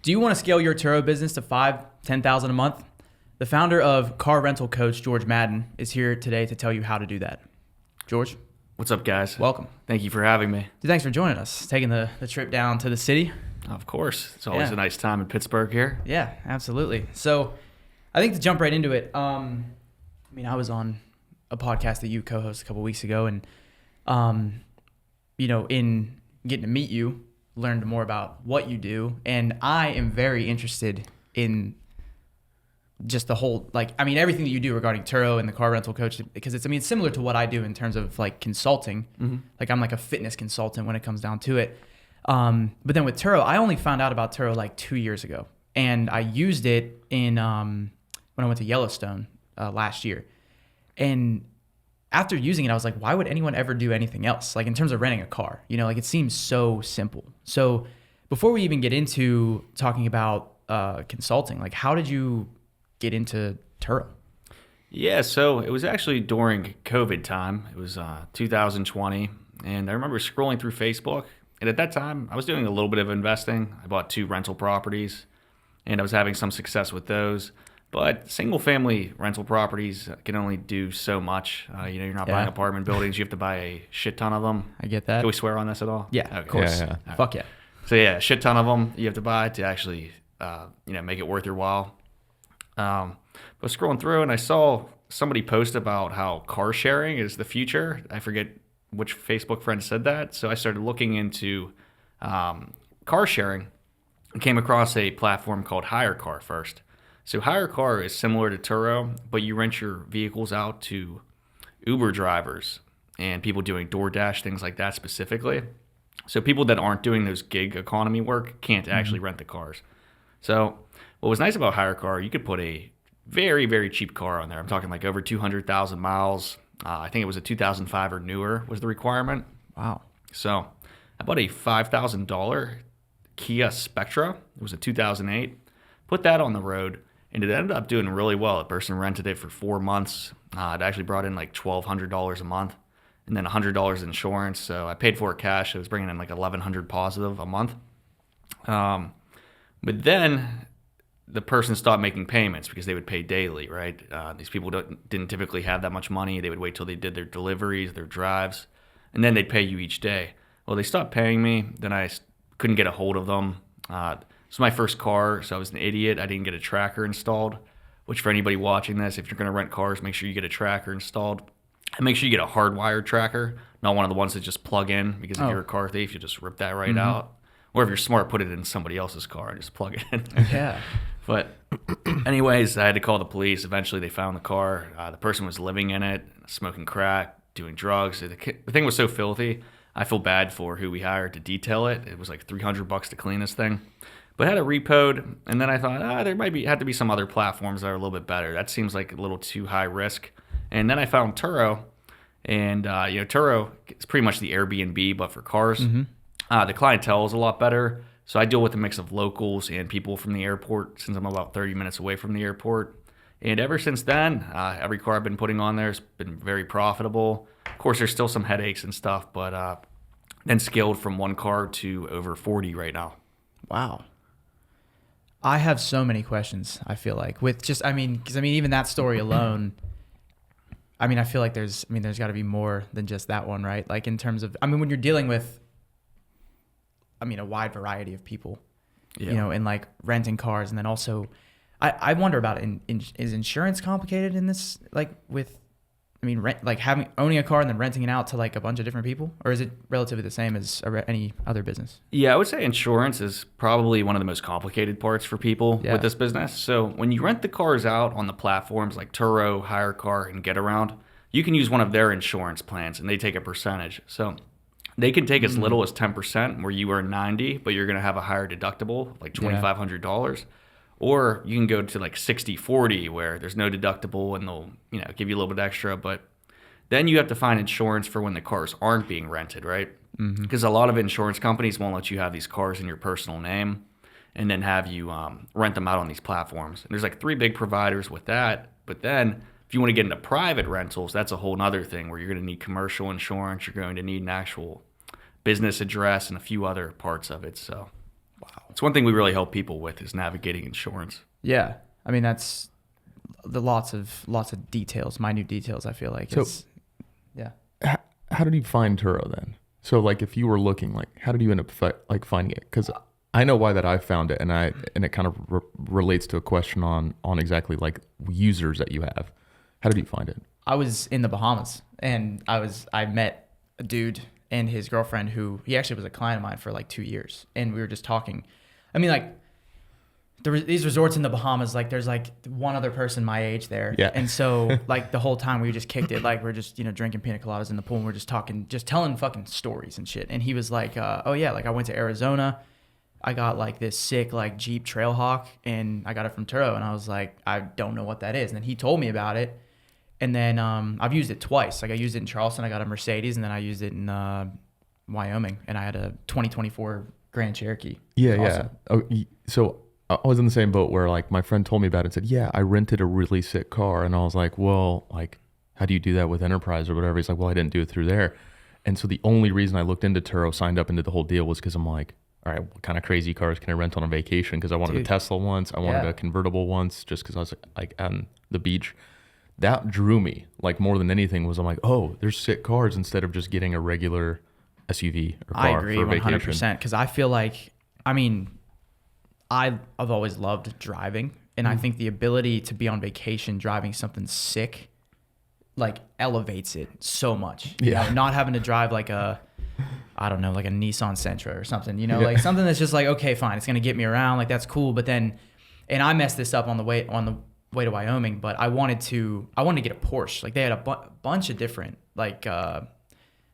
Do you want to scale your Turo business to $5,000-$10,000 a month? The founder of car rental coach, George Madden, is here today to tell you how to do that. George? What's up, guys? Welcome. Thank you for having me. Dude, thanks for joining us, taking the trip down to the city. Of course. It's always a nice time in Pittsburgh here. Yeah, absolutely. So I think to jump right into it, I was on a podcast that you co-hosted a couple weeks ago, and, in getting to meet you, learned more about what you do, and I am very interested in just the whole, everything that you do regarding Turo and the car rental coach, because it's similar to what I do in terms of consulting. Mm-hmm. I'm like a fitness consultant when it comes down to it. But then with Turo, I only found out about Turo 2 years ago, and I used it in when I went to Yellowstone last year. And after using it, I was like, why would anyone ever do anything else? In terms of renting a car, it seems so simple. So before we even get into talking about consulting, how did you get into Turo? Yeah, so it was actually during COVID time. It was 2020, and I remember scrolling through Facebook, and at that time, I was doing a little bit of investing. I bought 2 rental properties, and I was having some success with those. But single-family rental properties can only do so much. You're not buying apartment buildings. You have to buy a shit ton of them. I get that. Can we swear on this at all? Yeah, of course. Yeah. Right. Fuck yeah. So yeah, a shit ton of them you have to buy to actually, make it worth your while. I was scrolling through and I saw somebody post about how car sharing is the future. I forget which Facebook friend said that. So I started looking into car sharing and came across a platform called Hire Car first. So Hire Car is similar to Turo, but you rent your vehicles out to Uber drivers and people doing DoorDash, things like that specifically. So people that aren't doing those gig economy work can't actually rent the cars. So what was nice about Hire Car, you could put a very, very cheap car on there. I'm talking over 200,000 miles. I think it was a 2005 or newer was the requirement. Wow. So I bought a $5,000 Kia Spectra. It was a 2008. Put that on the road, and it ended up doing really well. A person rented it for 4 months. It actually brought in $1,200 a month, and then $100 insurance. So I paid for it cash. It was bringing in $1,100 positive a month. But then the person stopped making payments because they would pay daily, right? These people didn't typically have that much money. They would wait till they did their deliveries, their drives, and then they'd pay you each day. Well, they stopped paying me. Then I couldn't get a hold of them. It's my first car, so I was an idiot. I didn't get a tracker installed, which for anybody watching this, if you're going to rent cars, make sure you get a tracker installed. And make sure you get a hardwired tracker, not one of the ones that just plug in, because if you're a car thief, you just rip that right out. Or if you're smart, put it in somebody else's car and just plug it in. Yeah. But anyways, I had to call the police. Eventually, they found the car. The person was living in it, smoking crack, doing drugs. The thing was so filthy, I feel bad for who we hired to detail it. It was $300 to clean this thing. But I had it repoed, and then I thought, there had to be some other platforms that are a little bit better. That seems like a little too high risk. And then I found Turo, and Turo is pretty much the Airbnb, but for cars. Mm-hmm. The clientele is a lot better. So I deal with a mix of locals and people from the airport, since I'm about 30 minutes away from the airport. And ever since then, every car I've been putting on there has been very profitable. Of course, there's still some headaches and stuff, but then scaled from 1 car to over 40 right now. Wow. I have so many questions, I feel with just, because even that story alone, I feel there's got to be more than just that one, right? In terms of, when you're dealing with, a wide variety of people, and renting cars. And then also, I wonder about, is insurance complicated in this, with, owning a car and then renting it out to a bunch of different people? Or is it relatively the same as any other business? Yeah, I would say insurance is probably one of the most complicated parts for people with this business. So when you rent the cars out on the platforms like Turo, Hire Car, and Get Around, you can use one of their insurance plans and they take a percentage. So they can take as little as 10% where you earn $90, but you're going to have a higher deductible, $2,500. Or you can go to 60-40 where there's no deductible and they'll give you a little bit extra. But then you have to find insurance for when the cars aren't being rented, right? Because a lot of insurance companies won't let you have these cars in your personal name and then have you rent them out on these platforms. And there's 3 big providers with that. But then if you want to get into private rentals, that's a whole other thing where you're going to need commercial insurance. You're going to need an actual business address and a few other parts of it. So, wow. It's one thing we really help people with is navigating insurance. Yeah. I mean, that's the lots of details, minute details, I feel like. So, yeah. How did you find Turo then? So like if you were looking, like how did you end up finding it? Because I know why that I found it, and it kind of relates to a question on exactly like users that you have. How did you find it? I was in the Bahamas, and I met a dude and his girlfriend he actually was a client of mine for like 2 years, and we were just talking. I mean, like these resorts in the Bahamas, like there's like one other person my age there, yeah. And so like the whole time we just kicked it, like we're just drinking pina coladas in the pool, and we're just talking, just telling fucking stories and shit. And he was like, oh yeah, like I went to Arizona. I got like this sick like Jeep Trailhawk, and I got it from Turo. And I was like, I don't know what that is. And then he told me about it. And then I've used it twice. Like I used it in Charleston. I got a Mercedes, and then I used it in Wyoming, and I had a 2024 Grand Cherokee. Yeah, yeah. Oh, so I was in the same boat where like my friend told me about it and said, yeah, I rented a really sick car. And I was like, well, like, how do you do that with Enterprise or whatever? He's like, well, I didn't do it through there. And so the only reason I looked into Turo, signed up into the whole deal, was because I'm like, all right, what kind of crazy cars can I rent on a vacation? Because I wanted a Tesla once. I wanted a convertible once, just because I was like on the beach. That drew me like more than anything. Was I'm like, oh, there's sick cars instead of just getting a regular SUV or car. I agree for a 100%, because I feel like, I mean, I've always loved driving, and I think the ability to be on vacation driving something sick like elevates it so much. You know, not having to drive like a like a Nissan Sentra or something, like something that's just like, okay, fine, it's gonna get me around, like that's cool. But then, and I messed this up on the way to Wyoming, but I wanted to get a Porsche. Like they had a bunch of different like not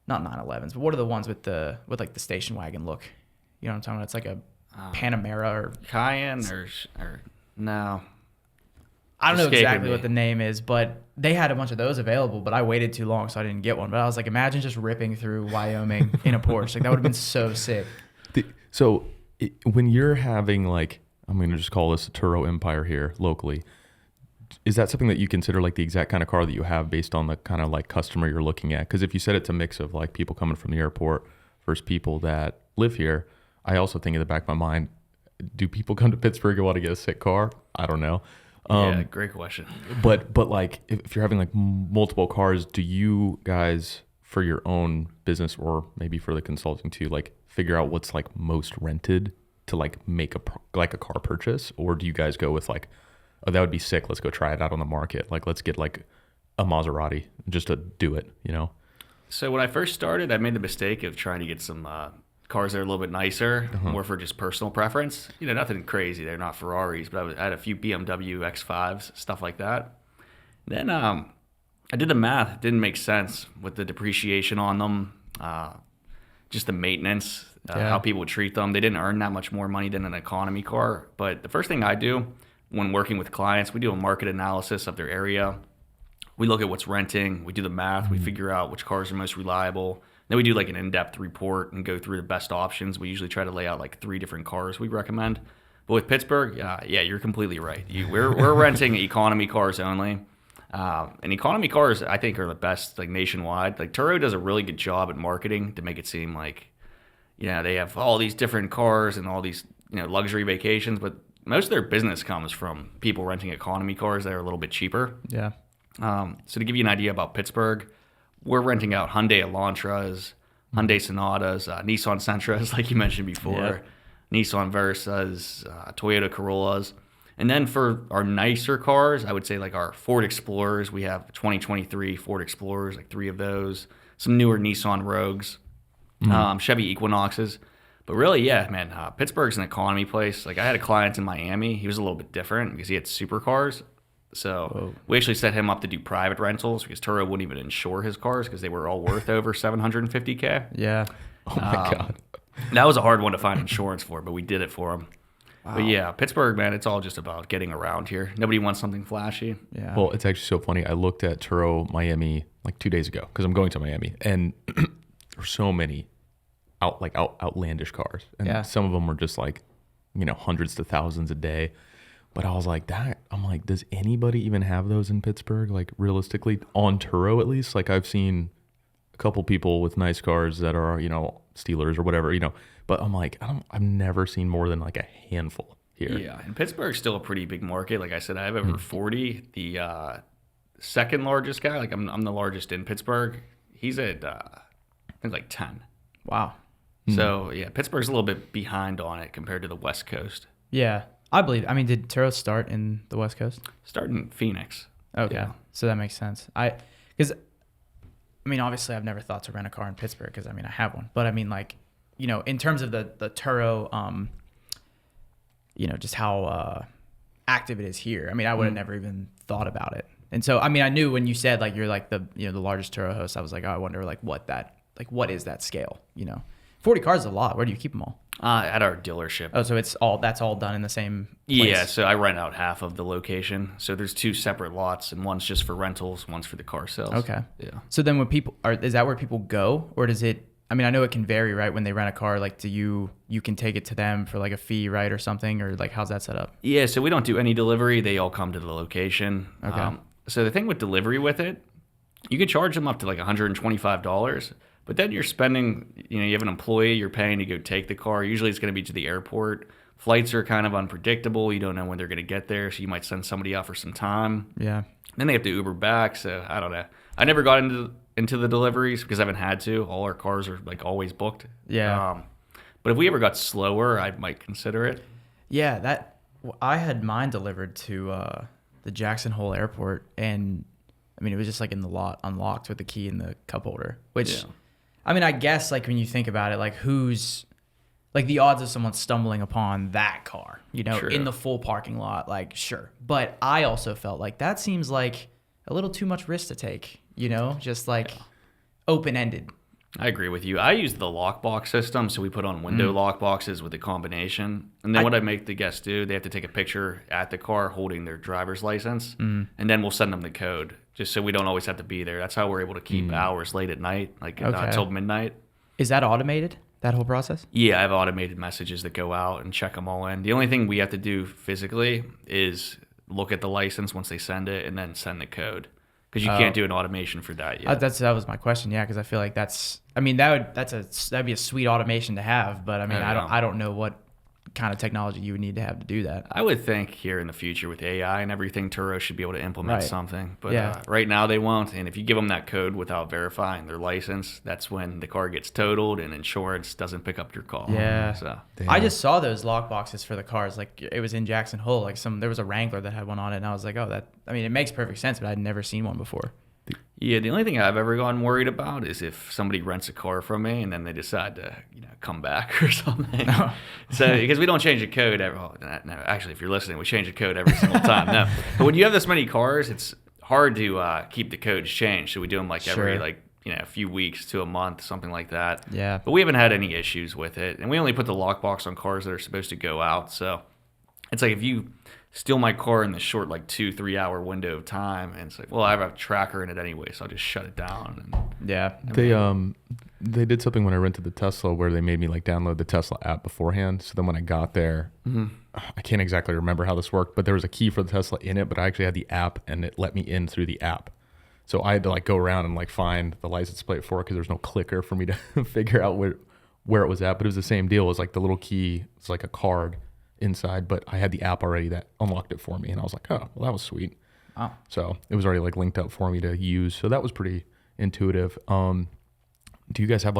911s, but what are the ones with like the station wagon look? You know what I'm talking about? It's like a Panamera or Cayenne or no. I don't know exactly what the name is, but they had a bunch of those available, but I waited too long, so I didn't get one. But I was like, imagine just ripping through Wyoming in a Porsche. Like that would have been so sick. When you're having like, I'm going to just call this a Turo empire here locally, is that something that you consider like the exact kind of car that you have based on the kind of like customer you're looking at? Because if you said it's a mix of like people coming from the airport versus people that live here, I also think in the back of my mind, do people come to Pittsburgh and want to get a sick car? I don't know. Yeah, great question. But like if you're having like multiple cars, do you guys for your own business or maybe for the consulting too, like figure out what's like most rented to like make a car purchase? Or do you guys go with like, oh, that would be sick, let's go try it out on the market, like let's get like a Maserati just to do it, So when I first started, I made the mistake of trying to get some cars that are a little bit nicer, more for just personal preference. Nothing crazy. They're not Ferraris, but I had a few BMW X5s, stuff like that. Then I did the math. It didn't make sense with the depreciation on them, just the maintenance, how people would treat them. They didn't earn that much more money than an economy car. But the first thing I do when working with clients, we do a market analysis of their area. We look at what's renting. We do the math. We figure out which cars are most reliable. Then we do like an in-depth report and go through the best options. We usually try to lay out like 3 different cars we recommend. But with Pittsburgh, yeah, you're completely right. We're renting economy cars only. And economy cars, I think, are the best like nationwide. Like Turo does a really good job at marketing to make it seem like, they have all these different cars and all these, luxury vacations. But most of their business comes from people renting economy cars that are a little bit cheaper. Yeah. So to give you an idea about Pittsburgh, we're renting out Hyundai Elantras, Hyundai Sonatas, Nissan Sentras, like you mentioned before, Nissan Versas, Toyota Corollas. And then for our nicer cars, I would say like our Ford Explorers, we have 2023 Ford Explorers, like 3 of those, some newer Nissan Rogues, Chevy Equinoxes. But really, yeah, man, Pittsburgh's an economy place. Like I had a client in Miami. He was a little bit different because he had supercars. So we actually set him up to do private rentals because Turo wouldn't even insure his cars because they were all worth over $750K. Yeah. Oh my God. That was a hard one to find insurance for, but we did it for him. Wow. But yeah, Pittsburgh, man, it's all just about getting around here. Nobody wants something flashy. Yeah. Well, it's actually so funny. I looked at Turo Miami like 2 days ago because I'm going to Miami, and there's so many outlandish cars, and some of them were just like, hundreds to thousands a day. But I was like, does anybody even have those in Pittsburgh? Like realistically, on Turo at least, like I've seen a couple people with nice cars that are, Steelers or whatever, But I'm like, I've never seen more than like a handful here. Yeah, and Pittsburgh's still a pretty big market. Like I said, I have over 40. The second largest guy, like I'm the largest in Pittsburgh. He's at I think like 10. Wow. So yeah, Pittsburgh's a little bit behind on it compared to the West Coast. Yeah, I believe. I mean, did Turo start in the West Coast? Starting in Phoenix. Okay, Yeah. so that makes sense. Because I mean, obviously, I've never thought to rent a car in Pittsburgh because I mean, I have one. But I mean, like, you know, in terms of the Turo, you know, just how active it is here. I mean, I would have never even thought about it. And so, I mean, I knew when you said like you're like the largest Turo host, I was like, oh, I wonder like what is that scale? You know, 40 cars is a lot. Where do you keep them all? At our dealership. Oh, so that's all done in the same place? Yeah, so I rent out half of the location. So there's 2 separate lots, and one's just for rentals, one's for the car sales. Okay. Yeah. So then when is that where people go, or does it? I mean, I know it can vary, right? When they rent a car, like, you can take it to them for like a fee, right, or something, or like how's that set up? Yeah, so we don't do any delivery. They all come to the location. Okay. So the thing with delivery with it, you could charge them up to like $125, but then you're spending, you have an employee you're paying to go take the car. Usually it's going to be to the airport. Flights are kind of unpredictable. You don't know when they're going to get there, so you might send somebody out for some time. Yeah. Then they have to Uber back, so I don't know. I never got into the deliveries because I haven't had to. All our cars are like always booked. Yeah. But if we ever got slower, I might consider it. Yeah, I had mine delivered to the Jackson Hole Airport, and I mean, it was just like in the lot, unlocked with the key in the cup holder. Which, Yeah. I mean, I guess like when you think about it, like who's like the odds of someone stumbling upon that car, True. in the full parking lot, like sure. But I also felt like that seems like a little too much risk to take, just like open-ended. I agree with you. I use the lockbox system, so we put on window lockboxes with a combination. And then what I make the guests do, they have to take a picture at the car holding their driver's license, and then we'll send them the code, just so we don't always have to be there. That's how we're able to keep hours late at night, like until midnight. Is that automated, that whole process? Yeah, I have automated messages that go out and check them all in. The only thing we have to do physically is look at the license once they send it and then send the code. Because you can't do an automation for that yet. That was my question, yeah, because I feel like that'd be a sweet automation to have, but I mean, I don't know what kind of technology you would need to have to do that. I would think here in the future with AI and everything, Turo should be able to implement something. But Yeah. Right now they won't. And if you give them that code without verifying their license, that's when the car gets totaled and insurance doesn't pick up your call. Yeah. So I just saw those lock boxes for the cars. Like it was in Jackson Hole. Like there was a Wrangler that had one on it, and I was like, it makes perfect sense, but I'd never seen one before. yeah, the only thing I've ever gotten worried about is if somebody rents a car from me and then they decide to come back or something. So because we don't change the code no, actually, if you're listening, we change the code every single time. No, but when you have this many cars, it's hard to keep the codes changed. So we do them every a few weeks to a month, something like that. Yeah. But we haven't had any issues with it, and we only put the lockbox on cars that are supposed to go out. So it's like if you steal my car in the short 2-3 hour window of time, and it's like, well, I have a tracker in it anyway, so I'll just shut it down. Yeah. They did something when I rented the Tesla where they made me download the Tesla app beforehand. So then when I got there, I can't exactly remember how this worked, but there was a key for the Tesla in it, but I actually had the app and it let me in through the app. So I had to go around and find the license plate for it because there's no clicker for me to figure out where it was at. But it was the same deal. It was the little key. It's like a card inside, but I had the app already that unlocked it for me, and I was like, oh, well, that was sweet. Oh. So it was already linked up for me to use. So that was pretty intuitive. Do you guys have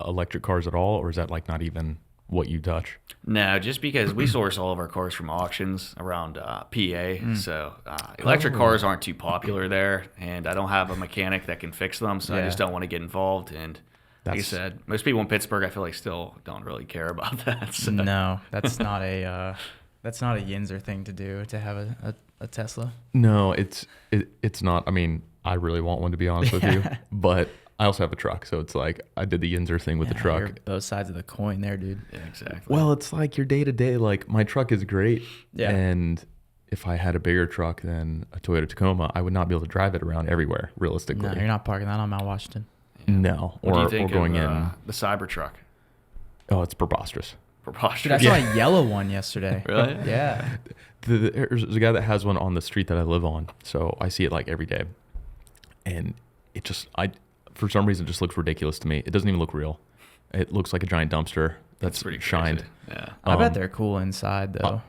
electric cars at all, or is that not even what you touch? No, just because we source all of our cars from auctions around PA, so electric cars aren't too popular there, and I don't have a mechanic that can fix them, so I just don't want to get involved. And like I said, most people in Pittsburgh, I feel still don't really care about that. So. No, that's not a Yinzer thing to do, to have a Tesla. No, it's not. I mean, I really want one, to be honest with you, but I also have a truck, so it's I did the Yinzer thing with the truck. You're both sides of the coin there, dude. Yeah, exactly. Well, it's your day to day. My truck is great, and if I had a bigger truck than a Toyota Tacoma, I would not be able to drive it around everywhere. Realistically, No, you're not parking that on Mount Washington. Yeah. No, What do you think or going of, in. the Cybertruck? Oh, it's preposterous. Dude, I saw a yellow one yesterday. Really? Yeah. There's a guy that has one on the street that I live on, so I see it every day, and for some reason, it just looks ridiculous to me. It doesn't even look real. It looks like a giant dumpster that's pretty shined. crazy. Yeah. I bet they're cool inside though.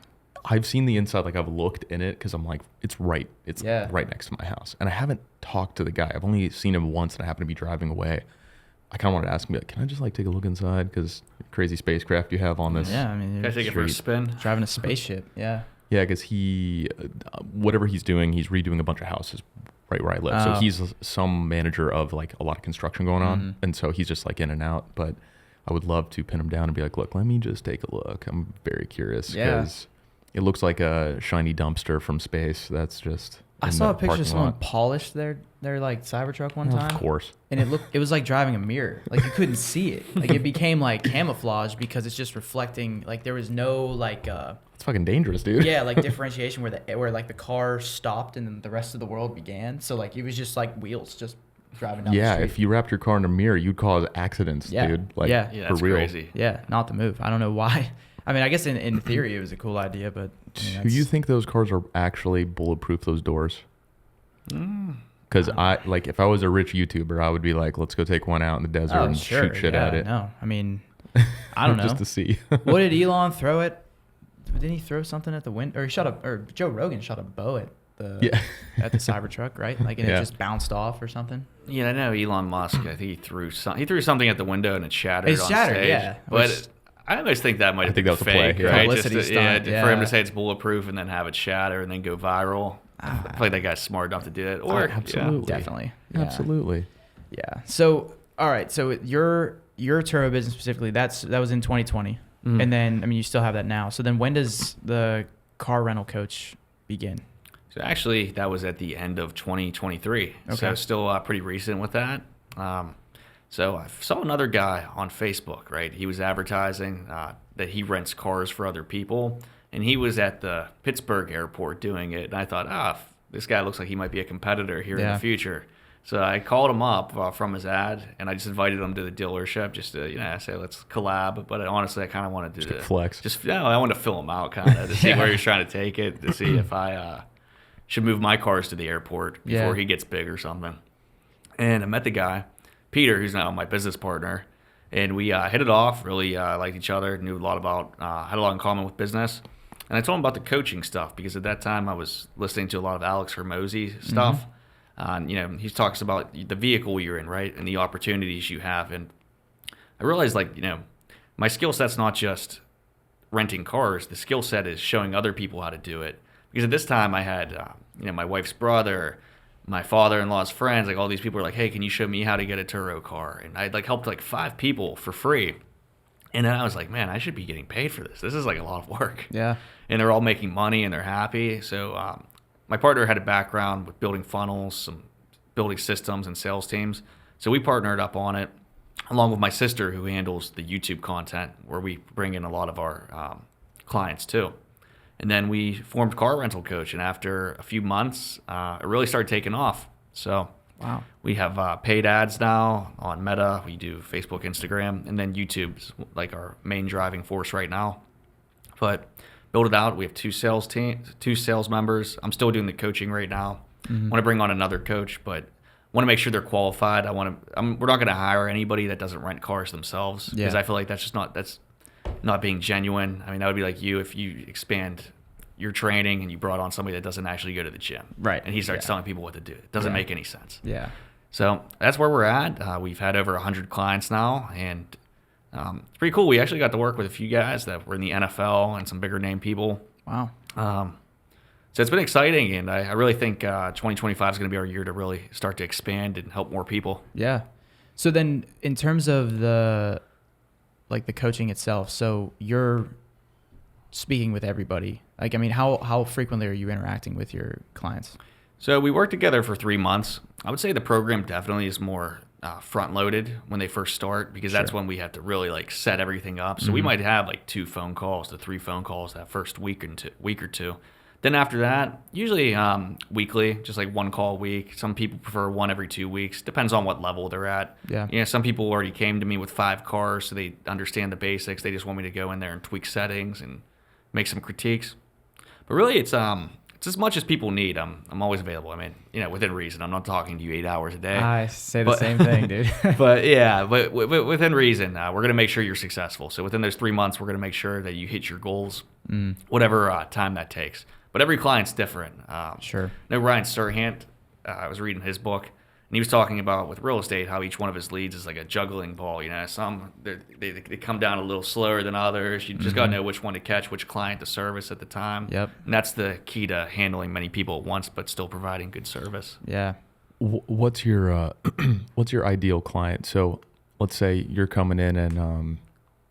I've seen the inside, like I've looked in it because I'm like, it's right next to my house. And I haven't talked to the guy. I've only seen him once and I happen to be driving away. I kind of wanted to ask him, like, can I just like take a look inside? Because crazy spacecraft you have on this. Yeah, I mean, Can I take it for a spin? driving a spaceship. Yeah. Yeah, because he, whatever he's doing, he's redoing a bunch of houses right where I live. So he's some manager of like a lot of construction going on. And so he's just like in and out. But I would love to pin him down and be like, look, let me just take a look. I'm very curious because it looks like a shiny dumpster from space. That's just. I saw a picture of someone polished their like Cybertruck one time. Of course. And it was like driving a mirror. Like you couldn't see it. Like it became like camouflage because it's just reflecting. Like there was no like. It's fucking dangerous, dude. Yeah, like differentiation where like the car stopped and then the rest of the world began. So like it was just like wheels just driving down the street. If you wrapped your car in a mirror, you'd cause accidents, dude. Like, for that's real. crazy. Yeah, not the move. I don't know why. I mean, I guess in theory it was a cool idea, but do you think those cars are actually bulletproof, those doors? Because if I was a rich YouTuber, I would be like, let's go take one out in the desert and shoot shit at it. No, I mean, I don't know. Just to see. What did Elon throw at? Didn't he throw something at the window? Or Joe Rogan shot a bow at the Cybertruck, right? Like, and it just bounced off or something. Yeah, I know Elon Musk. I think he threw something at the window and it shattered. It shattered, stage. Yeah. But I always think that might have been that was fake, a play, right? Publicity stunt, For him to say it's bulletproof and then have it shatter and then go viral. I feel like that guy's smart enough to do it. Or absolutely, definitely, absolutely. Yeah. So, all right. So your Turo business specifically, that was in 2020, and then I mean you still have that now. So then when does the car rental coach begin? So actually, that was at the end of 2023. Okay. So still pretty recent with that. So I saw another guy on Facebook, right? He was advertising that he rents cars for other people. And he was at the Pittsburgh airport doing it. And I thought, this guy looks like he might be a competitor here in the future. So I called him up from his ad, and I just invited him to the dealership just to, say, let's collab. But honestly, I kind of wanted to flex. I wanted to fill him out kind of to see where he's trying to take it, to see if I should move my cars to the airport before he gets big or something. And I met the guy, Peter, who's now my business partner. And we hit it off, really liked each other, knew a lot about, had a lot in common with business. And I told him about the coaching stuff because at that time I was listening to a lot of Alex Hormozy stuff. And, he talks about the vehicle you're in, right, and the opportunities you have. And I realized, my skill set's not just renting cars. The skill set is showing other people how to do it. Because at this time I had, my wife's brother, my father-in-law's friends, all these people were like, hey, can you show me how to get a Turo car? And I'd helped 5 people for free. And then I was like, man, I should be getting paid for this. This is a lot of work. Yeah. And they're all making money and they're happy. So my partner had a background with building funnels, building systems and sales teams. So we partnered up on it, along with my sister who handles the YouTube content where we bring in a lot of our clients too. And then we formed Car Rental Coach. And after a few months, it really started taking off. So wow. We have paid ads now on Meta. We do Facebook, Instagram, and then YouTube's our main driving force right now. But build it out. We have 2 sales members. I'm still doing the coaching right now. Want to bring on another coach, but want to make sure they're qualified. We're not going to hire anybody that doesn't rent cars themselves because I feel like that's not being genuine. I mean, that would be like you if you expand your training and you brought on somebody that doesn't actually go to the gym. Right. And he starts telling people what to do. It doesn't make any sense. Yeah. So that's where we're at. We've had over 100 clients now, and it's pretty cool. We actually got to work with a few guys that were in the NFL and some bigger name people. Wow. So it's been exciting, and I really think 2025 is going to be our year to really start to expand and help more people. Yeah. So then in terms of the coaching itself, so you're speaking with everybody. How frequently are you interacting with your clients? So we worked together for 3 months. I would say the program definitely is more front-loaded when they first start because that's when we have to really set everything up. So we might have 2 phone calls to 3 phone calls that first week or two. Then after that, usually weekly, just 1 call a week. Some people prefer 1 every 2 weeks. Depends on what level they're at. Yeah. Some people already came to me with 5 cars, so they understand the basics. They just want me to go in there and tweak settings and make some critiques. But really, it's it's as much as people need. I'm always available. I mean, within reason. I'm not talking to you 8 hours a day. I say the same thing, dude. but within reason, we're going to make sure you're successful. So within those 3 months, we're going to make sure that you hit your goals, whatever time that takes. But every client's different. Sure. No, Ryan Serhant, I was reading his book, and he was talking about with real estate how each one of his leads is like a juggling ball. Some they come down a little slower than others. You just got to know which one to catch, which client to service at the time. Yep. And that's the key to handling many people at once, but still providing good service. Yeah. What's your what's your ideal client? So let's say you're coming in and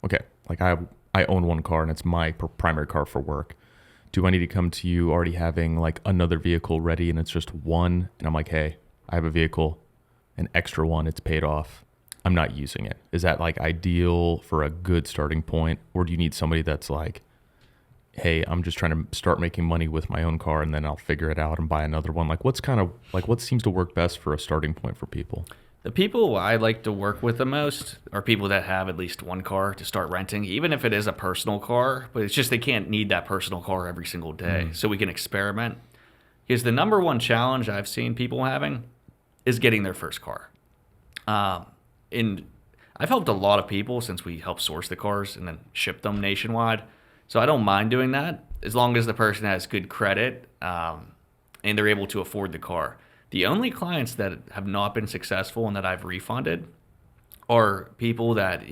okay, like I own one car and it's my primary car for work. Do I need to come to you already having like another vehicle ready and it's just one? And I'm like, hey, I have a vehicle, an extra one, it's paid off. I'm not using it. Is that like ideal for a good starting point? Or do you need somebody that's like, hey, I'm just trying to start making money with my own car and then I'll figure it out and buy another one? Like what seems to work best for a starting point for people? The people I like to work with the most are people that have at least one car to start renting, even if it is a personal car, but it's just they can't need that personal car every single day. So we can experiment. Because the number one challenge I've seen people having is getting their first car. And I've helped a lot of people since we helped source the cars and then ship them nationwide. So I don't mind doing that as long as the person has good credit and they're able to afford the car. The only clients that have not been successful and that I've refunded are people that,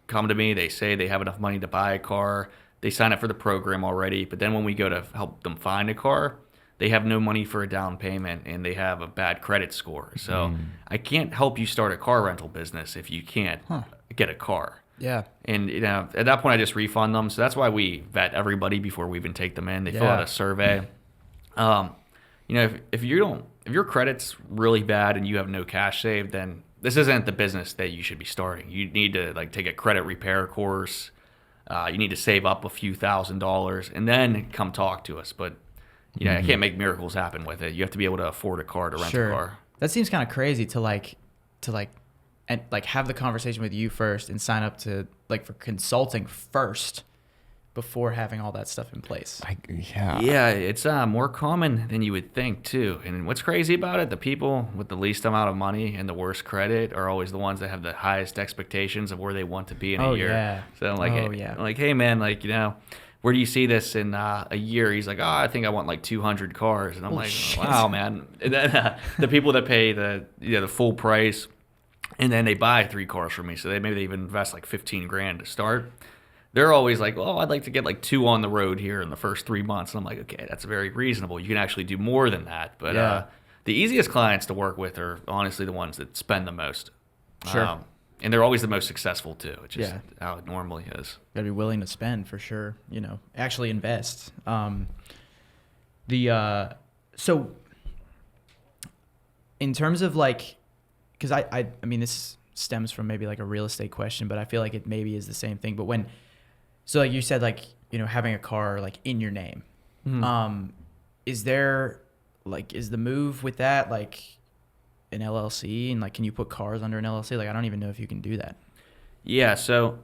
come to me, they say they have enough money to buy a car, they sign up for the program already, but then when we go to help them find a car, they have no money for a down payment and they have a bad credit score. So I can't help you start a car rental business if you can't get a car. Yeah. And at that point I just refund them. So that's why we vet everybody before we even take them in. They fill out a survey. If your credit's really bad and you have no cash saved, then this isn't the business that you should be starting. You need to take a credit repair course. You need to save up a few $1,000s and then come talk to us. But I can't make miracles happen with it. You have to be able to afford a car to rent a car. That seems kind of crazy to have the conversation with you first and sign up to for consulting first before having all that stuff in place. Yeah, it's more common than you would think too. And what's crazy about it, the people with the least amount of money and the worst credit are always the ones that have the highest expectations of where they want to be in a year. Yeah. So I'm hey man, where do you see this in a year? He's like, I think I want 200 cars. And I'm wow, man. And then the people that pay the full price and then they buy 3 cars from me. So maybe they even invest $15,000 to start. They're always like, I'd like to get 2 on the road here in the first 3 months. And I'm like, okay, that's very reasonable. You can actually do more than that. But the easiest clients to work with are honestly the ones that spend the most. Sure. And they're always the most successful too. It's just how it normally is. Gotta be willing to spend for sure. Actually invest. So in terms of because I mean this stems from maybe a real estate question, but I feel like it maybe is the same thing. But so you said having a car in your name, is there is the move with that an LLC and can you put cars under an LLC? I don't even know if you can do that. Yeah, so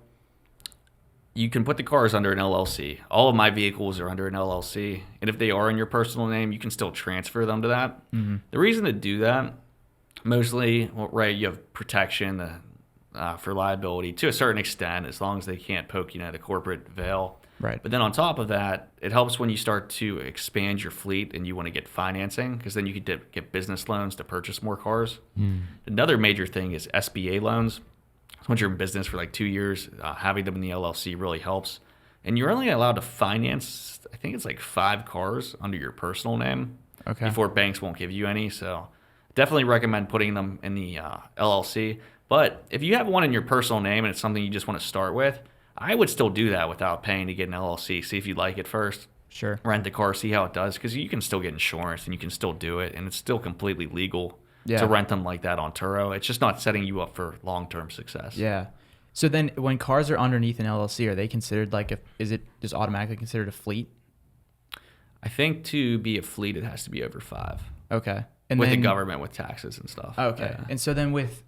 you can put the cars under an LLC. All of my vehicles are under an LLC, and if they are in your personal name, you can still transfer them to that. The reason to do that, mostly, you have protection for liability to a certain extent, as long as they can't poke the corporate veil. Right. But then on top of that, it helps when you start to expand your fleet and you want to get financing, because then you can get business loans to purchase more cars. Another major thing is SBA loans. Once you're in business for 2 years, having them in the LLC really helps. And you're only allowed to finance, I think it's 5 cars under your personal name before banks won't give you any. So definitely recommend putting them in the LLC. But if you have one in your personal name and it's something you just want to start with, I would still do that without paying to get an LLC. See if you like it first. Sure. Rent the car, see how it does, because you can still get insurance and you can still do it, and it's still completely legal to rent them like that on Turo. It's just not setting you up for long-term success. Yeah. So then when cars are underneath an LLC, are they considered is it just automatically considered a fleet? I think to be a fleet, it has to be over 5. Okay. And with the government, with taxes and stuff. Okay. Yeah. And so then with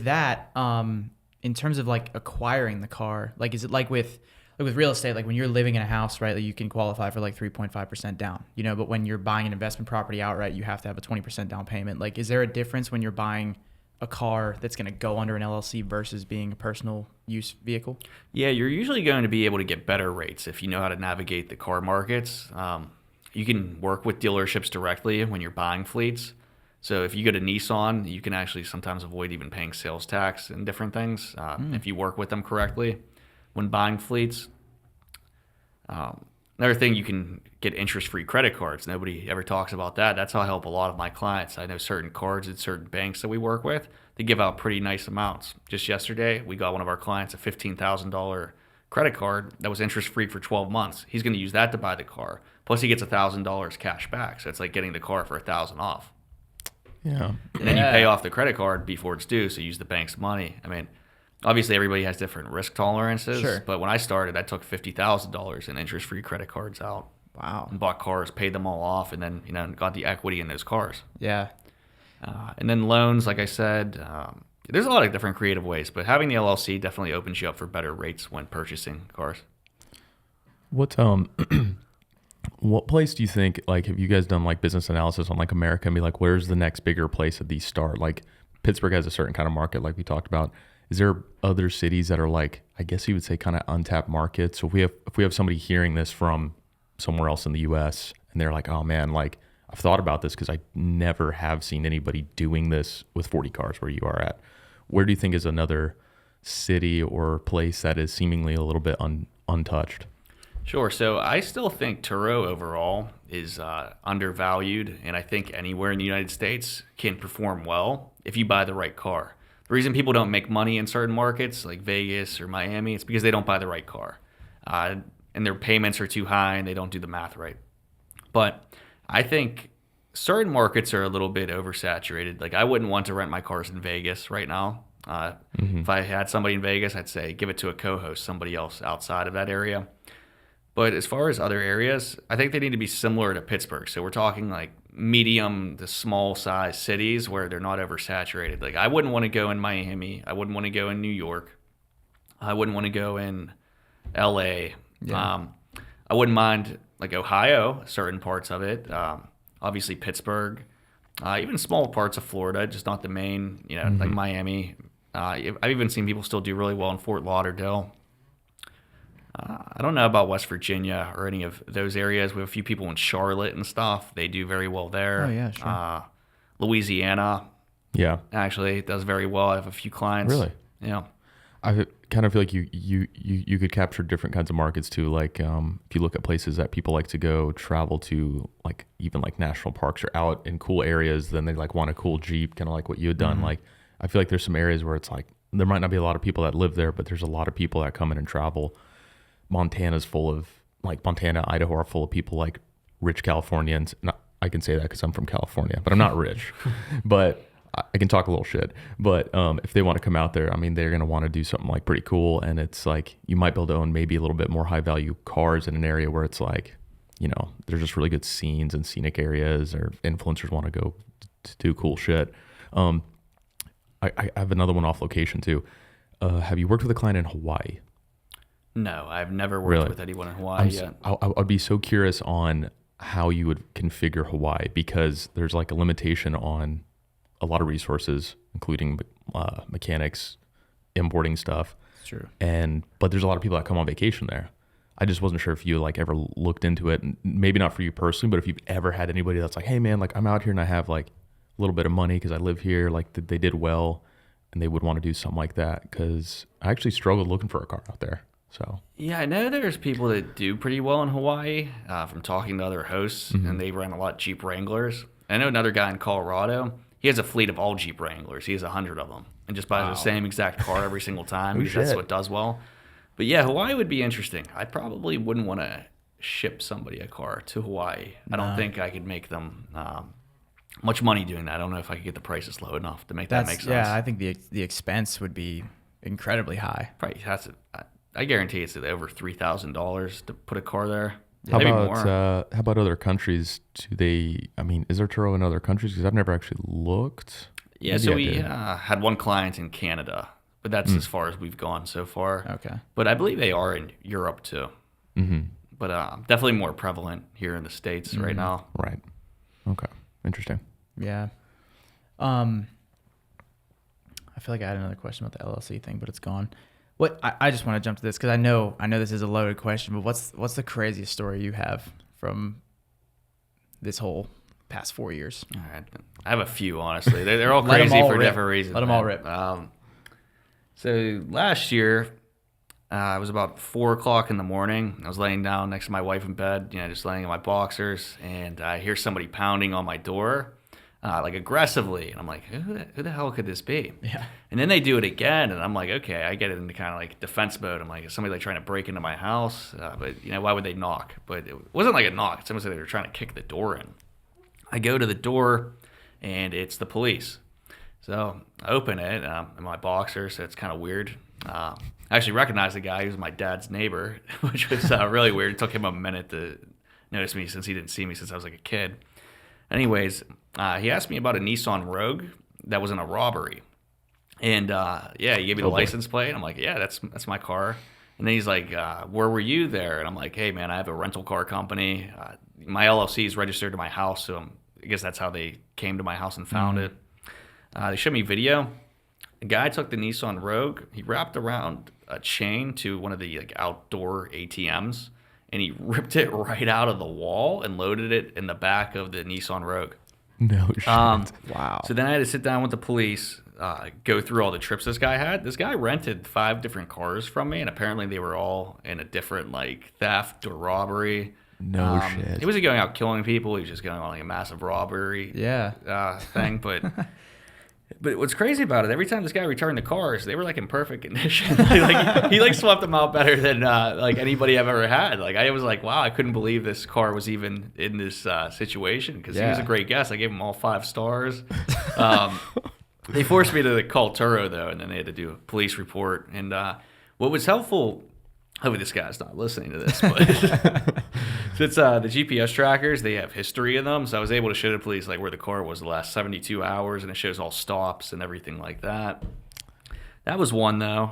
that, in terms of acquiring the car, is it with like with real estate, like when you're living in a house, right, like you can qualify for like 3.5% down, you know, but when you're buying an investment property outright, you have to have a 20% down payment. Like, is there a difference when you're buying a car that's going to go under an LLC versus being a personal use vehicle? Yeah, you're usually going to be able to get better rates if you know how to navigate the car markets. You can work with dealerships directly when you're buying fleets. So if you go to Nissan, you can actually sometimes avoid even paying sales tax and different things if you work with them correctly when buying fleets. Another thing, you can get interest-free credit cards. Nobody ever talks about that. That's how I help a lot of my clients. I know certain cards at certain banks that we work with, they give out pretty nice amounts. Just yesterday, we got one of our clients a $15,000 credit card that was interest-free for 12 months. He's going to use that to buy the car. Plus, he gets $1,000 cash back. So it's like getting the car for $1,000 off. Yeah. And then you pay off the credit card before it's due, so you use the bank's money. I mean, obviously everybody has different risk tolerances, Sure. but when I started, I took $50,000 in interest-free credit cards out. Wow. And bought cars, paid them all off, and then got the equity in those cars. Yeah. And then loans, like I said, there's a lot of different creative ways, but having the LLC definitely opens you up for better rates when purchasing cars. What what place do you think, like, have you guys done like business analysis on like America and be like, where's the next bigger place that these start? Like Pittsburgh has a certain kind of market, like we talked about. Is there other cities that are like, I guess you would say kind of untapped markets? So if we have somebody hearing this from somewhere else in the US and they're like, oh man, like I've thought about this because I never have seen anybody doing this with 40 cars where you are at. Where do you think is another city or place that is seemingly a little bit untouched? Sure. So I still think Turo overall is undervalued, and I think anywhere in the United States can perform well if you buy the right car. The reason people don't make money in certain markets like Vegas or Miami, it's because they don't buy the right car. And their payments are too high and they don't do the math right. But I think certain markets are a little bit oversaturated. Like I wouldn't want to rent my cars in Vegas right now. If I had somebody in Vegas, I'd say give it to a co-host, somebody else outside of that area. But as far as other areas, I think they need to be similar to Pittsburgh. So we're talking like medium to small size cities where they're not oversaturated. Like I wouldn't want to go in Miami. I wouldn't want to go in New York. I wouldn't want to go in LA. Yeah. I wouldn't mind like Ohio, certain parts of it. Obviously Pittsburgh, even small parts of Florida, just not the main, like Miami. I've even seen people still do really well in Fort Lauderdale. I don't know about West Virginia or any of those areas. We have a few people in Charlotte and stuff. They do very well there. Oh, yeah, sure. Louisiana, Yeah. actually, does very well. I have a few clients. Really? Yeah. I kind of feel like you could capture different kinds of markets too. Like if you look at places that people like to go travel to, like even like national parks or out in cool areas, then they like want a cool Jeep, kind of like what you had done. Like I feel like there's some areas where it's like there might not be a lot of people that live there, but there's a lot of people that come in and travel. Montana's full of Montana, Idaho are full of people like rich Californians. And I can say that because I'm from California, but I'm not rich. But I can talk a little shit. But if they want to come out there, I mean, they're going to want to do something like pretty cool. And it's like you might be able to own maybe a little bit more high value cars in an area where it's like, there's just really good scenes and scenic areas, or influencers want to go to do cool shit. I have another one off location too. Have you worked with a client in Hawaii? No, I've never worked with anyone in Hawaii yet. I'd be so curious on how you would configure Hawaii, because there's like a limitation on a lot of resources, including mechanics, importing stuff. It's true. But there's a lot of people that come on vacation there. I just wasn't sure if you like ever looked into it, and maybe not for you personally, but if you've ever had anybody that's like, hey man, like I'm out here and I have like a little bit of money because I live here, like they did well and they would want to do something like that, because I actually struggled looking for a car out there. So yeah, I know there's people that do pretty well in Hawaii from talking to other hosts, and they rent a lot of Jeep Wranglers. I know another guy in Colorado. He has a fleet of all Jeep Wranglers. He has 100 of them, and just buys the same exact car every single time because that's what does well. But yeah, Hawaii would be interesting. I probably wouldn't want to ship somebody a car to Hawaii. I don't think I could make them much money doing that. I don't know if I could get the prices low enough to make that make sense. Yeah, I think the expense would be incredibly high. Probably has to. I guarantee it's over $3,000 to put a car there. How Maybe about more. how about other countries? Is there Turo in other countries? Because I've never actually looked. Yeah, Maybe so I we did. had one client in Canada, but that's as far as we've gone so far. Okay. But I believe they are in Europe too. Mm-hmm. But definitely more prevalent here in the States right now. Right. Okay. Interesting. Yeah. I feel like I had another question about the LLC thing, but it's gone. What I just want to jump to this because I know this is a loaded question, but what's the craziest story you have from this whole past 4 years? All right. I have a few, honestly. They're all Let 'em crazy all for rip. different reasons. Let them man. all rip. So last year, it was about 4 o'clock in the morning. I was laying down next to my wife in bed, just laying in my boxers, and I hear somebody pounding on my door, like aggressively. And I'm like, who the hell could this be? Yeah. And then they do it again, and I'm like, okay, I get it into kind of like defense mode. I'm like, is somebody like trying to break into my house? But why would they knock? But it wasn't like a knock. Someone said they were trying to kick the door in. I go to the door, and it's the police. So I open it in my boxers, so it's kind of weird. I actually recognized the guy. He was my dad's neighbor, which was really weird. It took him a minute to notice me since he didn't see me since I was like a kid. Anyways, he asked me about a Nissan Rogue that was in a robbery. And he gave me the license plate. I'm like, yeah, that's my car. And then he's like, where were you there? And I'm like, hey, man, I have a rental car company. My LLC is registered to my house, so I guess that's how they came to my house and found it. They showed me video. The guy took the Nissan Rogue. He wrapped around a chain to one of the outdoor ATMs, and he ripped it right out of the wall and loaded it in the back of the Nissan Rogue. No shit. Wow. So then I had to sit down with the police, go through all the trips this guy had. This guy rented 5 different cars from me, and apparently they were all in a different theft or robbery. No shit. He wasn't going out killing people. He was just going on a massive robbery thing. But what's crazy about it, every time this guy returned the cars, they were in perfect condition. He swept them out better than anybody I've ever had. I was like, wow, I couldn't believe this car was even in this situation because he was a great guest. I gave him all 5 stars. They forced me to call Turo though, and then they had to do a police report. And what was helpful, hopefully this guy's not listening to this, but since the GPS trackers, they have history in them, so I was able to show the police where the car was the last 72 hours, and it shows all stops and everything like that. That was one though,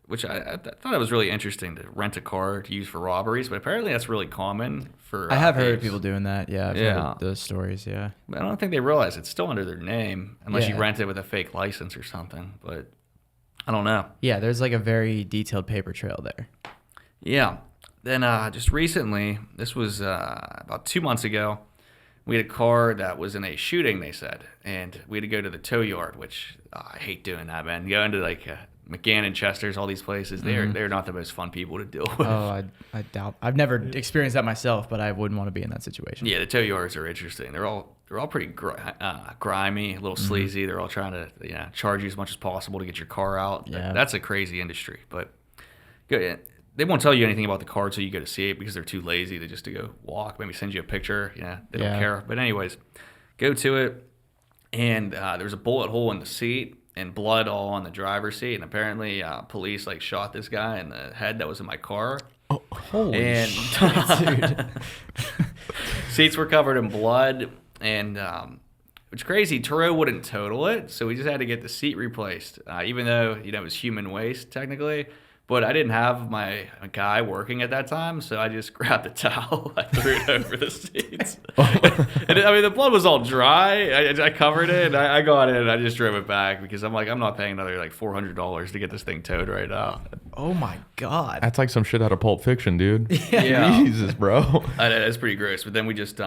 which I thought it was really interesting to rent a car to use for robberies, but apparently that's really common for. I have heard of thieves. people doing that. Yeah, I've heard those stories. Yeah, But I don't think they realize it's still under their name unless you Yeah. rent it with a fake license or something. But I don't know. yeah. There's a very detailed paper trail there. Yeah. Then just recently, this was about 2 months ago, we had a car that was in a shooting, they said. And we had to go to the tow yard, which I hate doing that, man. Go into McGann and Chester's, all these places. They're not the most fun people to deal with. Oh, I doubt. I've never experienced that myself, but I wouldn't want to be in that situation. Yeah, the tow yards are interesting. They're all pretty grimy, a little sleazy. They're all trying to charge you as much as possible to get your car out. Yeah. That's a crazy industry. But good. They won't tell you anything about the car until you go to see it because they're too lazy to go walk. Maybe send you a picture. They don't care. But anyways, go to it, and there was a bullet hole in the seat and blood all on the driver's seat. And apparently, police shot this guy in the head that was in my car. Oh, holy shit, dude. Seats were covered in blood, and it's crazy. Turo wouldn't total it, so we just had to get the seat replaced, even though it was human waste technically. But I didn't have a guy working at that time, so I just grabbed a towel. I threw it over the seats. And the blood was all dry. I covered it. And I got in and I just drove it back because I'm not paying another $400 to get this thing towed right now. Oh my god. That's like some shit out of Pulp Fiction, dude. Yeah. Jesus, bro. That's pretty gross. But then we just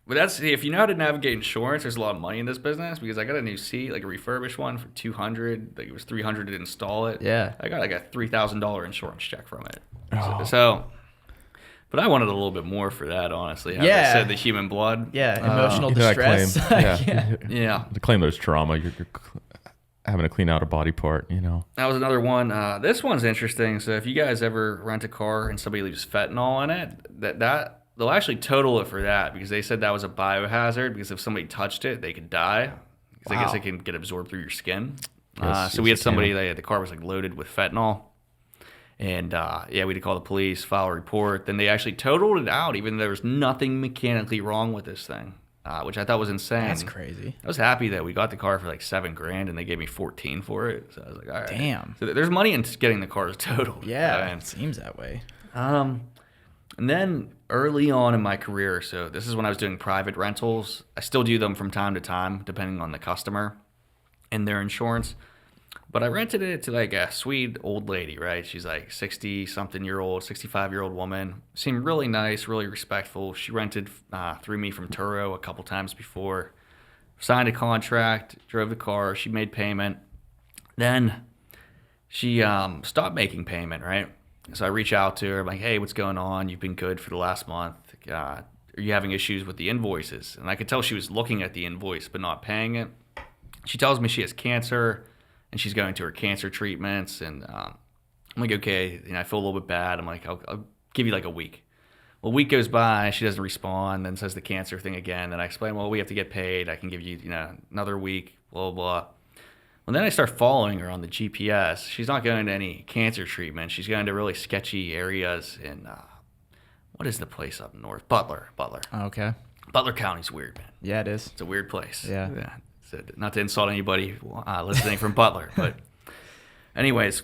but if you know how to navigate insurance, there's a lot of money in this business because I got a new seat, a refurbished one for $200. It was $300 to install it. Yeah. I got a $3,000 insurance check from it. Oh. So, but I wanted a little bit more for that, honestly. How they said the human blood. Yeah, emotional That distress. claim. Yeah. To claim there's trauma, you're having to clean out a body part, That was another one. This one's interesting. So if you guys ever rent a car and somebody leaves fentanyl in it, that they'll actually total it for that because they said that was a biohazard because if somebody touched it, they could die. Because I guess it can get absorbed through your skin. So we had somebody, the car was loaded with fentanyl. And we had to call the police, file a report. Then they actually totaled it out even though there was nothing mechanically wrong with this thing. which I thought was insane. That's crazy. I was happy that we got the car for like $7,000 and they gave me 14 for it. So I was like, all right. Damn. So there's money in getting the cars totaled. Yeah, it seems that way. And then early on in my career, so this is when I was doing private rentals. I still do them from time to time, depending on the customer and their insurance. But I rented it to like a sweet old lady, right? She's like 60-something-year-old, 65-year-old woman. Seemed really nice, really respectful. She rented through me from Turo a couple times before. Signed a contract, drove the car. She made payment. Then she stopped making payment, right? So I reach out to her. I'm like, hey, what's going on? You've been good for the last month. Are you having issues with the invoices? And I could tell she was looking at the invoice but not paying it. She tells me she has cancer and she's going to her cancer treatments. And I'm like, okay, I feel a little bit bad. I'm like, I'll give you like a week. Well, a week goes by, she doesn't respond, then says the cancer thing again. Then I explain, well, we have to get paid. I can give you, another week, blah, blah. Well, then I start following her on the GPS. She's not going to any cancer treatment. She's going to really sketchy areas in, what is the place up north? Butler. Okay. Butler County's weird, man. Yeah, it is. It's a weird place. Yeah. So not to insult anybody listening from Butler, but anyways,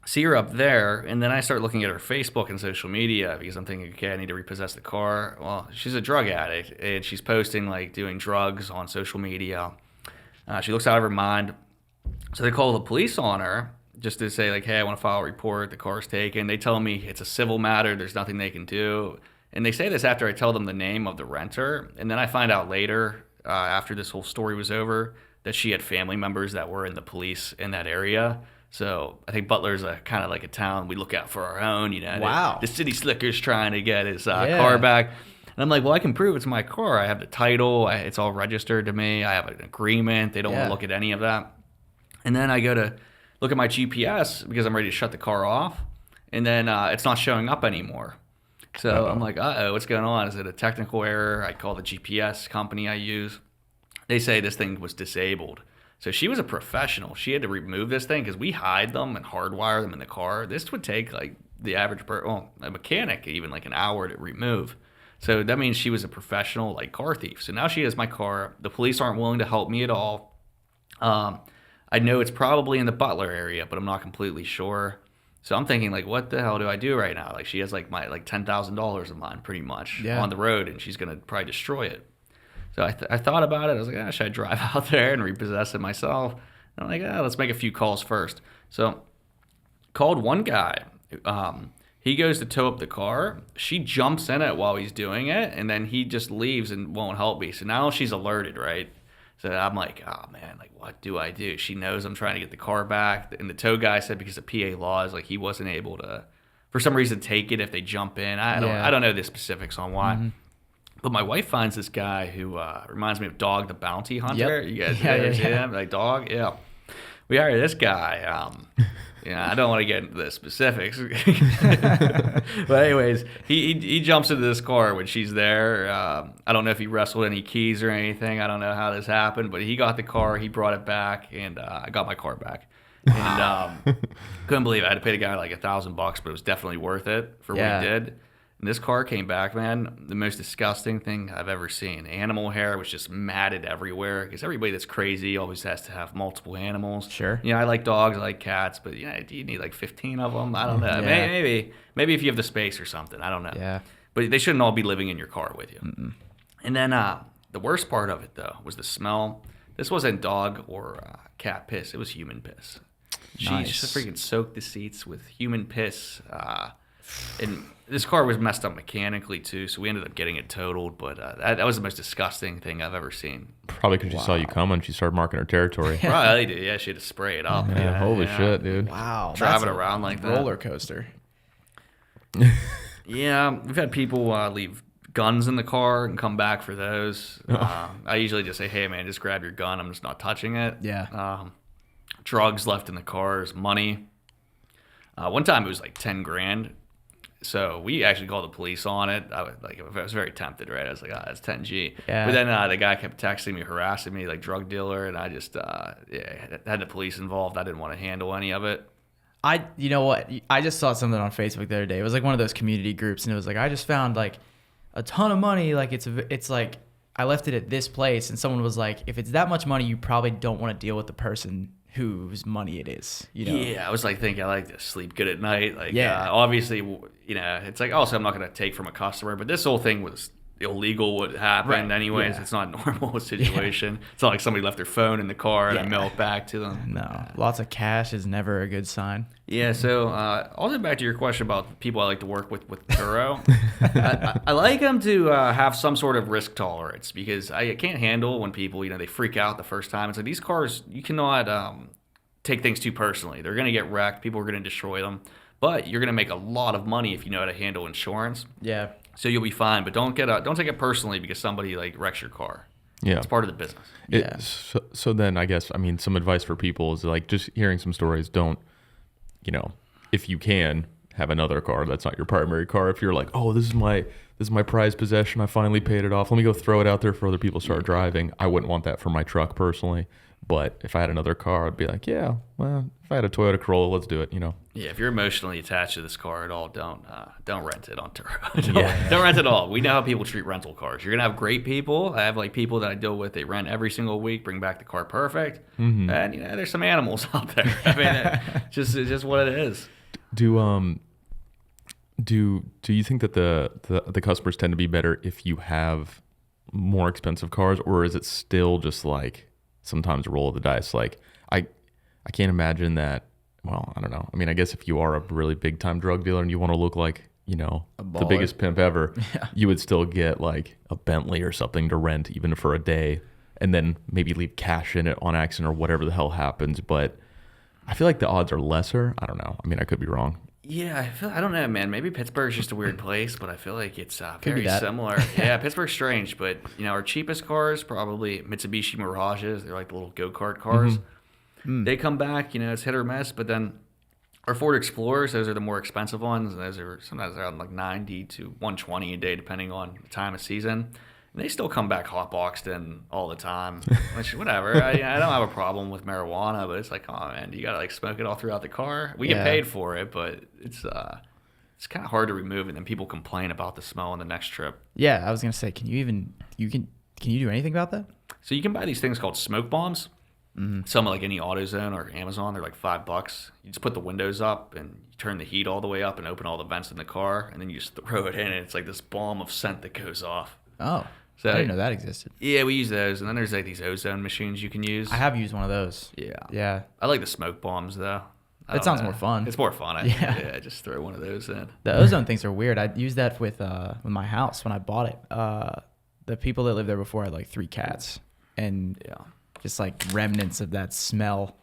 see her up there, and then I start looking at her Facebook and social media because I'm thinking, okay, I need to repossess the car. Well, she's a drug addict, and she's posting, like, doing drugs on social media. She looks out of her mind. So they call the police on her just to say, like, hey, I want to file a report. The car's taken. They tell me it's a civil matter. There's nothing they can do. And they say this after I tell them the name of the renter. And then I find out later, after this whole story was over, that she had family members that were in the police in that area. So I think Butler's kind of like a town we look out for our own. Wow. The city slicker's trying to get his car back. And I'm like, well, I can prove it's my car. I have the title. It's all registered to me. I have an agreement. They don't want to look at any of that. And then I go to look at my GPS because I'm ready to shut the car off. And then it's not showing up anymore. So I'm like, uh-oh, what's going on? Is it a technical error? I call the GPS company I use. They say this thing was disabled. So she was a professional. She had to remove this thing because we hide them and hardwire them in the car. This would take like the average a mechanic even like an hour to remove. So that means she was a professional like car thief. So now she has my car. The police aren't willing to help me at all. I know it's probably in the Butler area, but I'm not completely sure. So I'm thinking, like, what the hell do I do right now? Like, she has like my $10,000 of mine pretty much on the road, and she's gonna probably destroy it. So I thought about it. I was like, should I drive out there and repossess it myself? And I'm like, let's make a few calls first. So called one guy. He goes to tow up the car. She jumps in it while he's doing it, and then he just leaves and won't help me. So now she's alerted, right? So I'm like, oh, man, like, what do I do? She knows I'm trying to get the car back. And the tow guy said because of PA laws, like, he wasn't able to, for some reason, take it if they jump in. I don't know the specifics on why. Mm-hmm. But my wife finds this guy who reminds me of Dog the Bounty Hunter. Yep. You guys ever see him? Like, Dog? Yeah. We hired this guy. I don't want to get into the specifics. But anyways, he jumps into this car when she's there. I don't know if he wrestled any keys or anything. I don't know how this happened, but he got the car. He brought it back, and I got my car back. And couldn't believe it. I had to pay the guy like $1,000, but it was definitely worth it for what he did. And this car came back, man, the most disgusting thing I've ever seen. Animal hair was just matted everywhere because everybody that's crazy always has to have multiple animals. Sure. I like dogs, I like cats, but do you need like 15 of them? I don't know. Yeah. Maybe if you have the space or something. I don't know. Yeah. But they shouldn't all be living in your car with you. Mm-mm. And then the worst part of it, though, was the smell. This wasn't dog or cat piss. It was human piss. Nice. She freaking soaked the seats with human piss. And this car was messed up mechanically too, so we ended up getting it totaled. But that was the most disgusting thing I've ever seen. Probably because she saw you coming, she started marking her territory. Probably did. Yeah, she had to spray it up. Holy shit, dude! Wow, driving around like that. Roller coaster. Yeah, we've had people leave guns in the car and come back for those. I usually just say, "Hey, man, just grab your gun. I'm just not touching it." Yeah. Drugs left in the cars, money. One time it was like $10,000. So we actually called the police on it. I was very tempted, right? I was like, it's 10G. Yeah. But then the guy kept texting me, harassing me, like drug dealer, and I just had the police involved. I didn't want to handle any of it. You know what? I just saw something on Facebook the other day. It was like one of those community groups, and it was like, I just found like a ton of money. Like it's like I left it at this place, and someone was like, if it's that much money, you probably don't want to deal with the person whose money it is. You know? Yeah, I was like thinking I like to sleep good at night. Like, Yeah. obviously, you know, it's like also I'm not going to take from a customer, but this whole thing was illegal. What happened, Right. anyways? Yeah. It's not a normal situation. It's not like somebody left their phone in the car and I mail it back to them. No, lots of cash is never a good sign. Yeah, so also back to your question about the people I like to work with Turo. I like them to have some sort of risk tolerance because I can't handle when people, you know, they freak out the first time. It's like these cars, you cannot take things too personally. They're going to get wrecked. People are going to destroy them. But you're going to make a lot of money if you know how to handle insurance. Yeah. So you'll be fine. But don't take it personally because somebody like wrecks your car. Yeah. It's part of the business. Yeah. So then I guess, I mean, some advice for people is like just hearing some stories. Don't, you know, if you can have another car that's not your primary car. If you're like, oh, this is my prized possession, I finally paid it off, let me go throw it out there for other people to start driving. I wouldn't want that for my truck personally. But if I had another car, I'd be like, yeah, well, if I had a Toyota Corolla, let's do it, you know. Yeah, if you're emotionally attached to this car at all, don't rent it on Turo. Yeah. Don't rent it at all. We know how people treat rental cars. You're gonna have great people. I have like people that I deal with. They rent every single week, bring back the car perfect, and you know there's some animals out there. I mean, it's just what it is. Do you think that the customers tend to be better if you have more expensive cars, or is it still just like sometimes a roll of the dice? Like I can't imagine that. Well, I don't know. I mean, I guess if you are a really big time drug dealer and you want to look like, you know, the biggest pimp ever, you would still get like a Bentley or something to rent even for a day, and then maybe leave cash in it on accident or whatever the hell happens. But I feel like the odds are lesser. I don't know. I mean, I could be wrong. Yeah, I don't know, man. Maybe Pittsburgh's just a weird place, but I feel like it's be very that. similar. Yeah, Pittsburgh's strange, but you know, our cheapest cars probably Mitsubishi Mirages. They're like the little go-kart cars. They come back, you know, it's hit or miss. But then our Ford Explorers, those are the more expensive ones. And those are sometimes around like 90 to 120 a day, depending on the time of season. And they still come back hot boxed in all the time. Which, whatever. I don't have a problem with marijuana, but it's like, oh man, you gotta like smoke it all throughout the car. We get paid for it, but it's kind of hard to remove, and then people complain about the smell on the next trip. Yeah, I was gonna say, can you do anything about that? So you can buy these things called smoke bombs. Some like any AutoZone or Amazon, they're like $5. You just put the windows up and you turn the heat all the way up and open all the vents in the car, and then you just throw it in, and it's like this bomb of scent that goes off. Oh, So, I didn't know that existed. Yeah, we use those, and then there's like these ozone machines you can use. I have used one of those. Yeah. I like the smoke bombs though. That sounds more fun. It's more fun. Yeah, just throw one of those in. The ozone things are weird. I used that with my house when I bought it. The people that lived there before had like 3 cats, and just like remnants of that smell.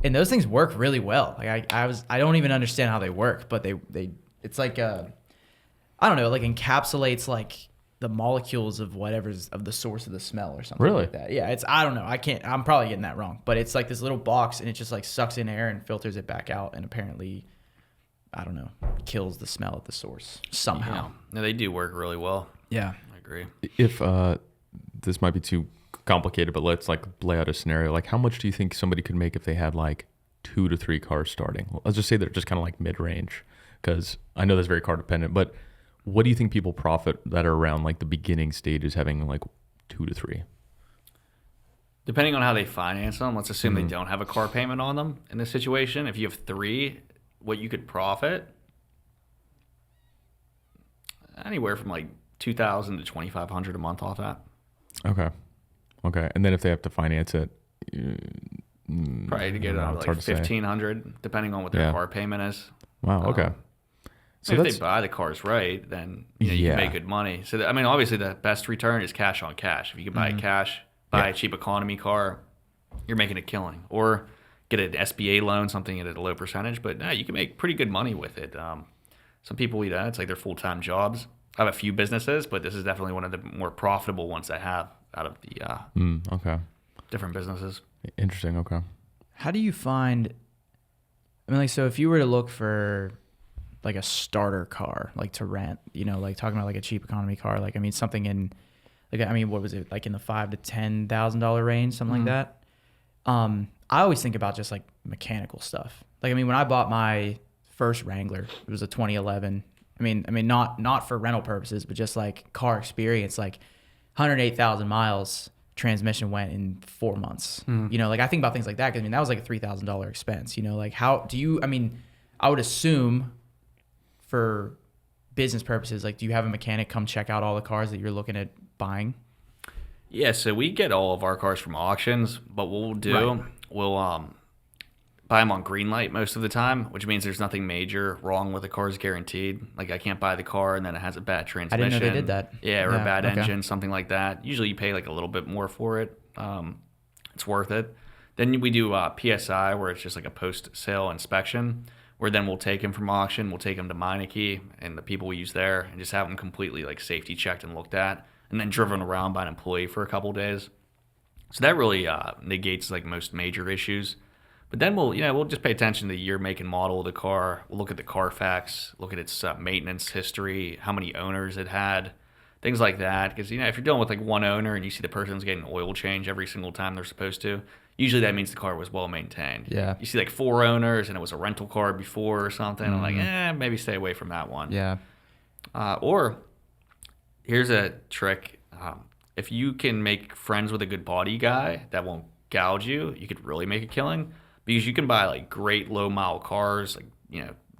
And those things work really well. Like I don't even understand how they work, but they it's like I don't know, like encapsulates like the molecules of whatever's of the source of the smell or something like that. Yeah, I don't know. I'm probably getting that wrong, but it's like this little box, and it just like sucks in air and filters it back out, and apparently, I don't know, kills the smell at the source somehow. Yeah. No, they do work really well. Yeah. I agree. If this might be too complicated, but let's like lay out a scenario. Like, how much do you think somebody could make if they had like 2 to 3 cars starting? Let's just say they're just kind of like mid-range, because I know that's very car dependent, but what do you think people profit that are around like the beginning stages, having like 2 to 3? Depending on how they finance them, let's assume they don't have a car payment on them in this situation. If you have 3, what you could profit anywhere from like $2,000 to $2,500 a month off that. Okay. And then if they have to finance it, probably to get it out like $1,500, depending on what their car payment is. Wow. Okay. So if they buy the cars right, then you can make good money. So I mean, obviously, the best return is cash on cash. If you can buy cash, buy a cheap economy car, you're making a killing. Or get an SBA loan, something at a low percentage. But no, you can make pretty good money with it. Some people, it's like their full-time jobs. I have a few businesses, but this is definitely one of the more profitable ones I have out of the different businesses. Interesting. Okay. How do you find? I mean, like, so if you were to look for like a starter car, like to rent, like talking about like a cheap economy car, like, I mean, something in like, I mean, what was it, like in the $5,000 to $10,000 range, something like that. I always think about just like mechanical stuff. Like, I mean, when I bought my first Wrangler, it was a 2011. I mean, not for rental purposes, but just like car experience. Like, 108,000 miles, transmission went in 4 months. You know, like I think about things like that. 'Cause I mean, that was like a $3,000 expense, you know, like how do you, I mean, I would assume for business purposes, like do you have a mechanic come check out all the cars that you're looking at buying? Yeah, so we get all of our cars from auctions, but what we'll do, we'll buy them on green light most of the time, which means there's nothing major wrong with the car's guaranteed. Like I can't buy the car and then it has a bad transmission. I didn't know they did that. Yeah, or a bad okay. engine, something like that. Usually you pay like a little bit more for it. It's worth it. Then we do PSI, where it's just like a post-sale inspection, where then we'll take them from auction, we'll take them to Meineke and the people we use there and just have them completely like safety checked and looked at, and then driven around by an employee for a couple days. So that really negates like most major issues. But then we'll just pay attention to the year, make, and model of the car. We'll look at the Carfax, look at its maintenance history, how many owners it had, things like that. Because if you're dealing with like one owner and you see the person's getting an oil change every single time they're supposed to, usually that means the car was well maintained. Yeah. You see like 4 owners and it was a rental car before or something. I'm like, maybe stay away from that one. Yeah. Or here's a trick: if you can make friends with a good body guy that won't gouge you, you could really make a killing. Because you can buy like great low mile cars, like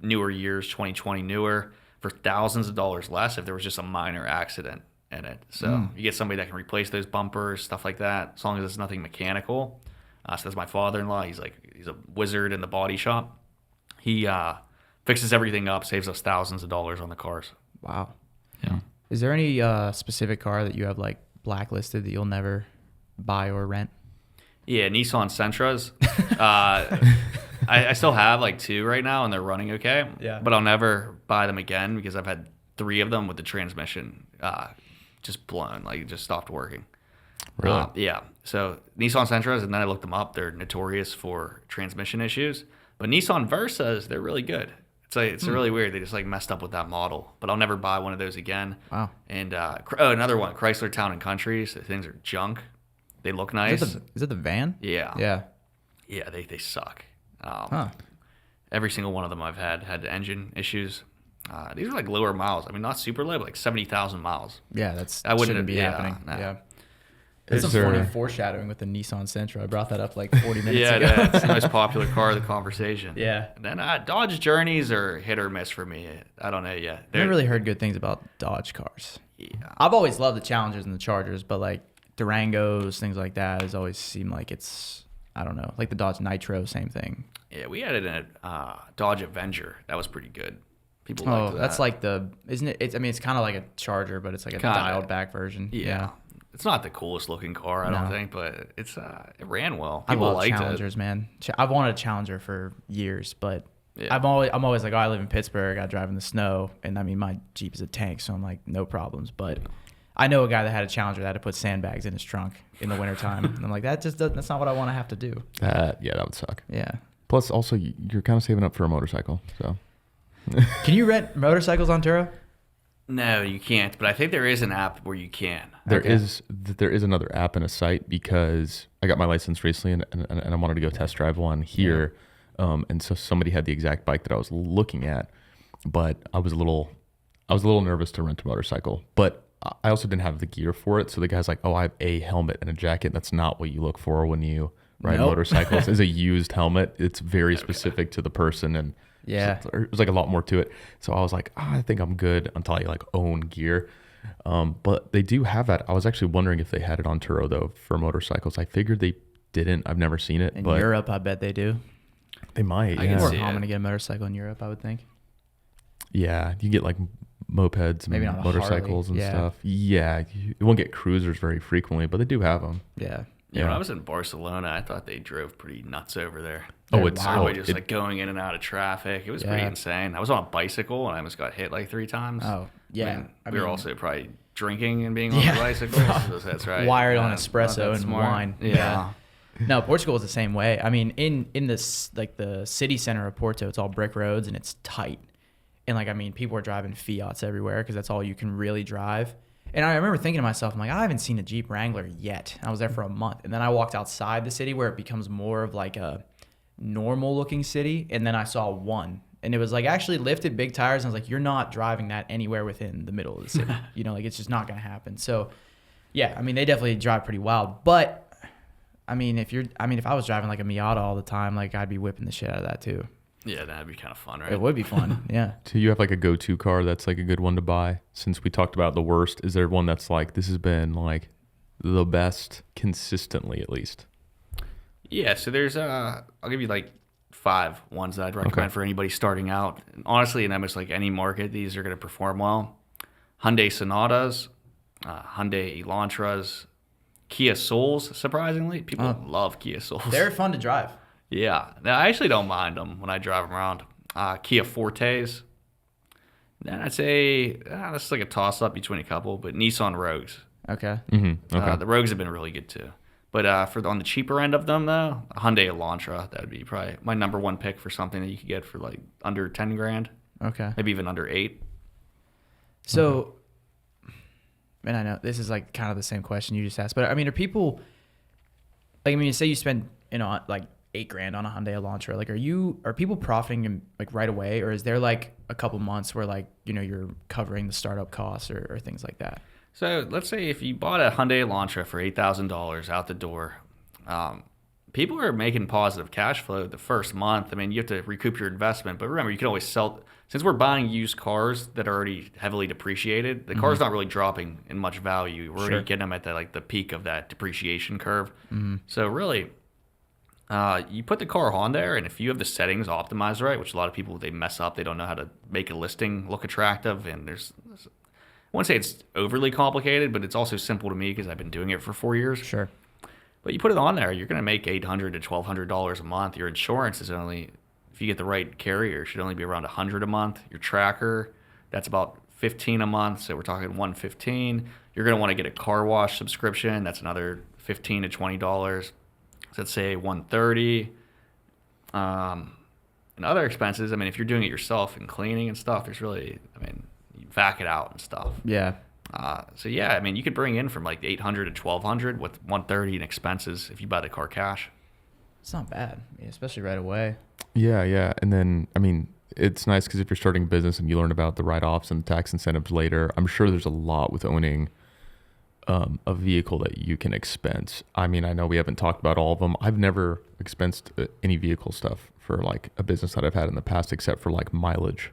newer years, 2020 newer, for thousands of dollars less if there was just a minor accident in it. So you get somebody that can replace those bumpers, stuff like that, as long as it's nothing mechanical. So that's my father-in-law. He's a wizard in the body shop. He fixes everything up, saves us thousands of dollars on the cars. Wow. Yeah. Is there any specific car that you have like blacklisted that you'll never buy or rent? Yeah, Nissan Sentras. I still have like 2 right now, and they're running okay. Yeah. But I'll never buy them again because I've had 3 of them with the transmission just blown, like it just stopped working. Really? Yeah. So Nissan Sentras, and then I looked them up. They're notorious for transmission issues. But Nissan Versas, they're really good. It's really weird. They just like messed up with that model. But I'll never buy one of those again. Wow. And another one, Chrysler Town and Countries. The things are junk. They look nice. Is it the van? Yeah. Yeah. Yeah, they suck. Huh. Every single one of them I've had engine issues. These are like lower miles. I mean, not super low, but like 70,000 miles. Yeah, shouldn't be happening. No. Yeah. There's Is some funny there- foreshadowing with the Nissan Sentra. I brought that up like 40 minutes Yeah, ago. it's the most popular car of the conversation. Yeah. And then Dodge Journeys are hit or miss for me. I don't know yet. I never really heard good things about Dodge cars. Yeah. I've always loved the Challengers and the Chargers, but like Durangos, things like that, has always seemed like it's, I don't know, like the Dodge Nitro, same thing. Yeah, we had it in a Dodge Avenger. That was pretty good. People liked that. That's like isn't it? It's kind of like a Charger, but it's like a Kinda. dialed back version. Yeah. It's not the coolest looking car, I don't think, but it ran well. I People love liked Challengers, man. I've wanted a Challenger for years, but Yeah. I'm always like, oh, I live in Pittsburgh. I drive in the snow, and I mean, my Jeep is a tank, so I'm like, no problems. But I know a guy that had a Challenger that had to put sandbags in his trunk in the wintertime. And I'm like, that's not what I want to have to do. That would suck. Yeah. Plus, also, you're kind of saving up for a motorcycle, so. Can you rent motorcycles on Turo? No, you can't. But I think there is an app where you can. There is another app and a site because I got my license recently and I wanted to go test drive one here. And so somebody had the exact bike that I was looking at, but I was a little nervous to rent a motorcycle, but I also didn't have the gear for it. So the guy's like, oh, I have a helmet and a jacket. That's not what you look for when you ride motorcycles. Is a used helmet. It's very specific to the person. And Yeah. so there's like a lot more to it. So I was like, I think I'm good until I like own gear. But they do have that. I was actually wondering if they had it on Turo though for motorcycles. I figured they didn't. I've never seen it. In but Europe, I bet they do. they might. I Yeah. can More see common it. to get a motorcycle in Europe, I would think. Yeah, you get like mopeds and Maybe not a motorcycles Harley. and Yeah. stuff. Yeah, you won't get cruisers very frequently, but they do have them. Yeah. Yeah, when Yeah. I was in Barcelona, I thought they drove pretty nuts over there. Oh, They're it's wild. Everybody just like going in and out of traffic. It was pretty Yeah. insane. I was on a bicycle and I almost got hit like 3 times. Oh, yeah. I mean, we were also probably drinking and being on Yeah. the bicycle. So that's right. Wired on Yeah, espresso not that and smart. wine. Yeah. No, Portugal is the same way. I mean, in this like the city center of Porto, it's all brick roads and it's tight. And like, I mean, people are driving Fiats everywhere because that's all you can really drive. And I remember thinking to myself, I'm like, I haven't seen a Jeep Wrangler yet. I was there for a month. And then I walked outside the city where it becomes more of like a normal looking city. And then I saw one. And it was like actually lifted big tires. And I was like, you're not driving that anywhere within the middle of the city. You know, like it's just not going to happen. So Yeah, I mean, they definitely drive pretty wild. But, I mean, if I was driving like a Miata all the time, like I'd be whipping the shit out of that too. Yeah, that'd be kind of fun, right? It would be fun, yeah. Do you have like a go-to car that's like a good one to buy? Since we talked about the worst, is there one that's like, this has been like the best consistently at least? Yeah, so there's I'll give you like 5 ones that I'd recommend for anybody starting out. And honestly, in almost like any market, these are going to perform well. Hyundai Sonatas, Hyundai Elantras, Kia Souls. Surprisingly, people love Kia Souls. They're fun to drive. Yeah, I actually don't mind them when I drive them around. Kia Fortes. Then I'd say that's like a toss-up between a couple, but Nissan Rogues. Okay. Mm-hmm. Okay. The Rogues have been really good too. But on the cheaper end of them, though, Hyundai Elantra, that would be probably my number one pick for something that you could get for like under 10 grand. Okay. Maybe even under 8. So, and I know this is like kind of the same question you just asked, but I mean, are people, like, I mean, say you spend, like $8 grand on a Hyundai Elantra, like, are people profiting like right away, or is there like a couple months where like, you're covering the startup costs or things like that? So let's say if you bought a Hyundai Elantra for $8,000 out the door, people are making positive cash flow the first month. I mean, you have to recoup your investment, but remember, you can always sell. Since we're buying used cars that are already heavily depreciated, the car's not really dropping in much value. We're already getting them at the peak of that depreciation curve. So really, you put the car on there, and if you have the settings optimized right, which a lot of people, they mess up, they don't know how to make a listing look attractive, and I wouldn't say it's overly complicated, but it's also simple to me because I've been doing it for 4 years. Sure. But you put it on there, you're going to make $800 to $1,200 a month. Your insurance is only, if you get the right carrier, should only be around $100 a month. Your tracker, that's about $15 a month. So we're talking $115. You're going to want to get a car wash subscription. That's another $15 to $20. So let's say $130. And other expenses, I mean, if you're doing it yourself and cleaning and stuff, there's really, I mean, you vac it out and stuff. Yeah. So yeah, I mean, you could bring in from like $800 to $1,200 with $130 in expenses if you buy the car cash. It's not bad, especially right away. Yeah. And then, I mean, it's nice because if you're starting a business and you learn about the write-offs and tax incentives later, I'm sure there's a lot with owning a vehicle that you can expense. I mean, I know we haven't talked about all of them. I've never expensed any vehicle stuff for like a business that I've had in the past, except for like mileage.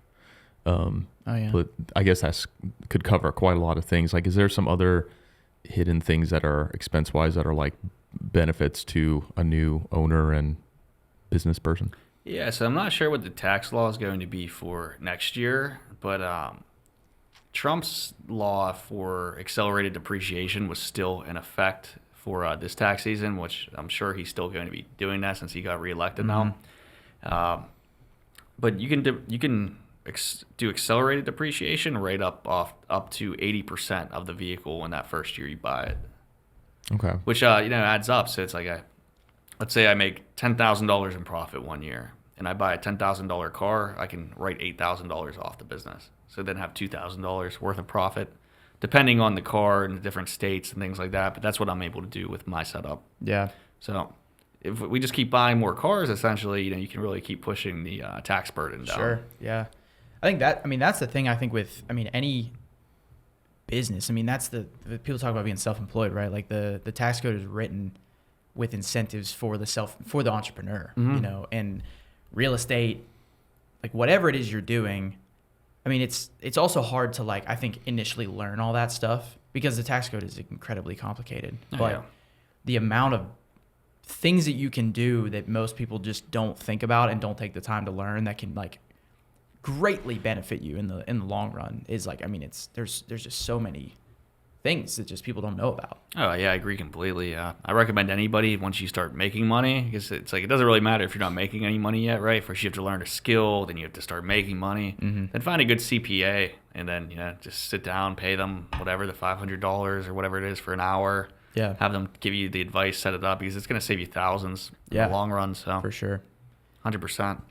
But I guess that could cover quite a lot of things. Like, is there some other hidden things that are expense-wise that are like benefits to a new owner and business person? Yeah, so I'm not sure what the tax law is going to be for next year, but Trump's law for accelerated depreciation was still in effect for this tax season, which I'm sure he's still going to be doing that since he got reelected now. But you can do accelerated depreciation right up to 80% of the vehicle in that first year you buy it. Okay. Which adds up. So it's like let's say I make $10,000 in profit one year, and I buy a $10,000 car, I can write $8,000 off the business. So then have $2,000 worth of profit, depending on the car and the different states and things like that. But that's what I'm able to do with my setup. Yeah. So if we just keep buying more cars, essentially, you can really keep pushing the tax burden down. Sure. Yeah. I think that's the thing I think with, any business. That's the people talk about being self-employed, right? Like the tax code is written with incentives for the entrepreneur, and real estate, like whatever it is you're doing. It's also hard to I think initially learn all that stuff because the tax code is incredibly complicated. But the amount of things that you can do that most people just don't think about and don't take the time to learn that can greatly benefit you in the long run is there's just so many things that just people don't know about. Oh yeah, I agree completely. I recommend anybody once you start making money, because it's it doesn't really matter if you're not making any money yet, right? First you have to learn a skill, then you have to start making money, then find a good CPA, and then just sit down, pay them whatever, the $500 or whatever it is for an hour. Yeah. Have them give you the advice, set it up, because it's going to save you thousands in the long run. So for sure, 100%.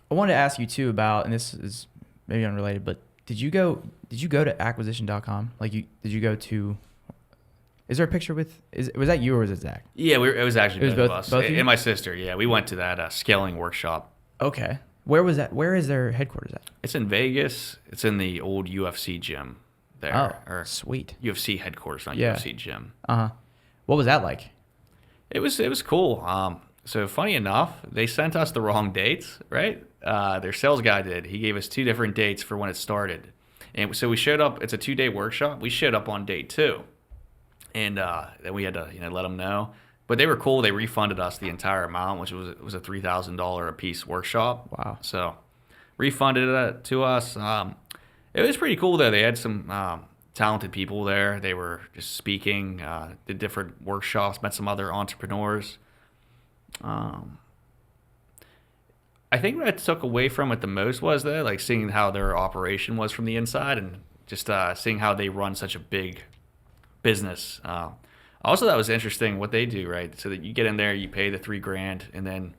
I wanted to ask you too about, and this is maybe unrelated, but did you go to acquisition.com? Did you go to? Is there a picture was that you or was it Zach? Yeah, it was actually both of us. Both of you? And my sister. Yeah, we went to that scaling workshop. Okay. Where was that? Where is their headquarters at? It's in Vegas. It's in the old UFC gym. there. Oh, sweet. UFC headquarters, not Yeah. UFC gym. What was that like? It was cool. So funny enough, they sent us the wrong dates, right? Their sales guy did. He gave us 2 different dates for when it started. And so we showed up. It's a 2-day workshop. We showed up on day 2. And then we had to let them know. But they were cool. They refunded us the entire amount, which was a $3,000 a piece workshop. Wow. So refunded it to us. It was pretty cool, though. They had some talented people there. They were just speaking, did different workshops, met some other entrepreneurs. I think what I took away from it the most was that, like, seeing how their operation was from the inside and just seeing how they run such a big business. Also, that was interesting what they do, right? So that you get in there, you pay the $3,000, and then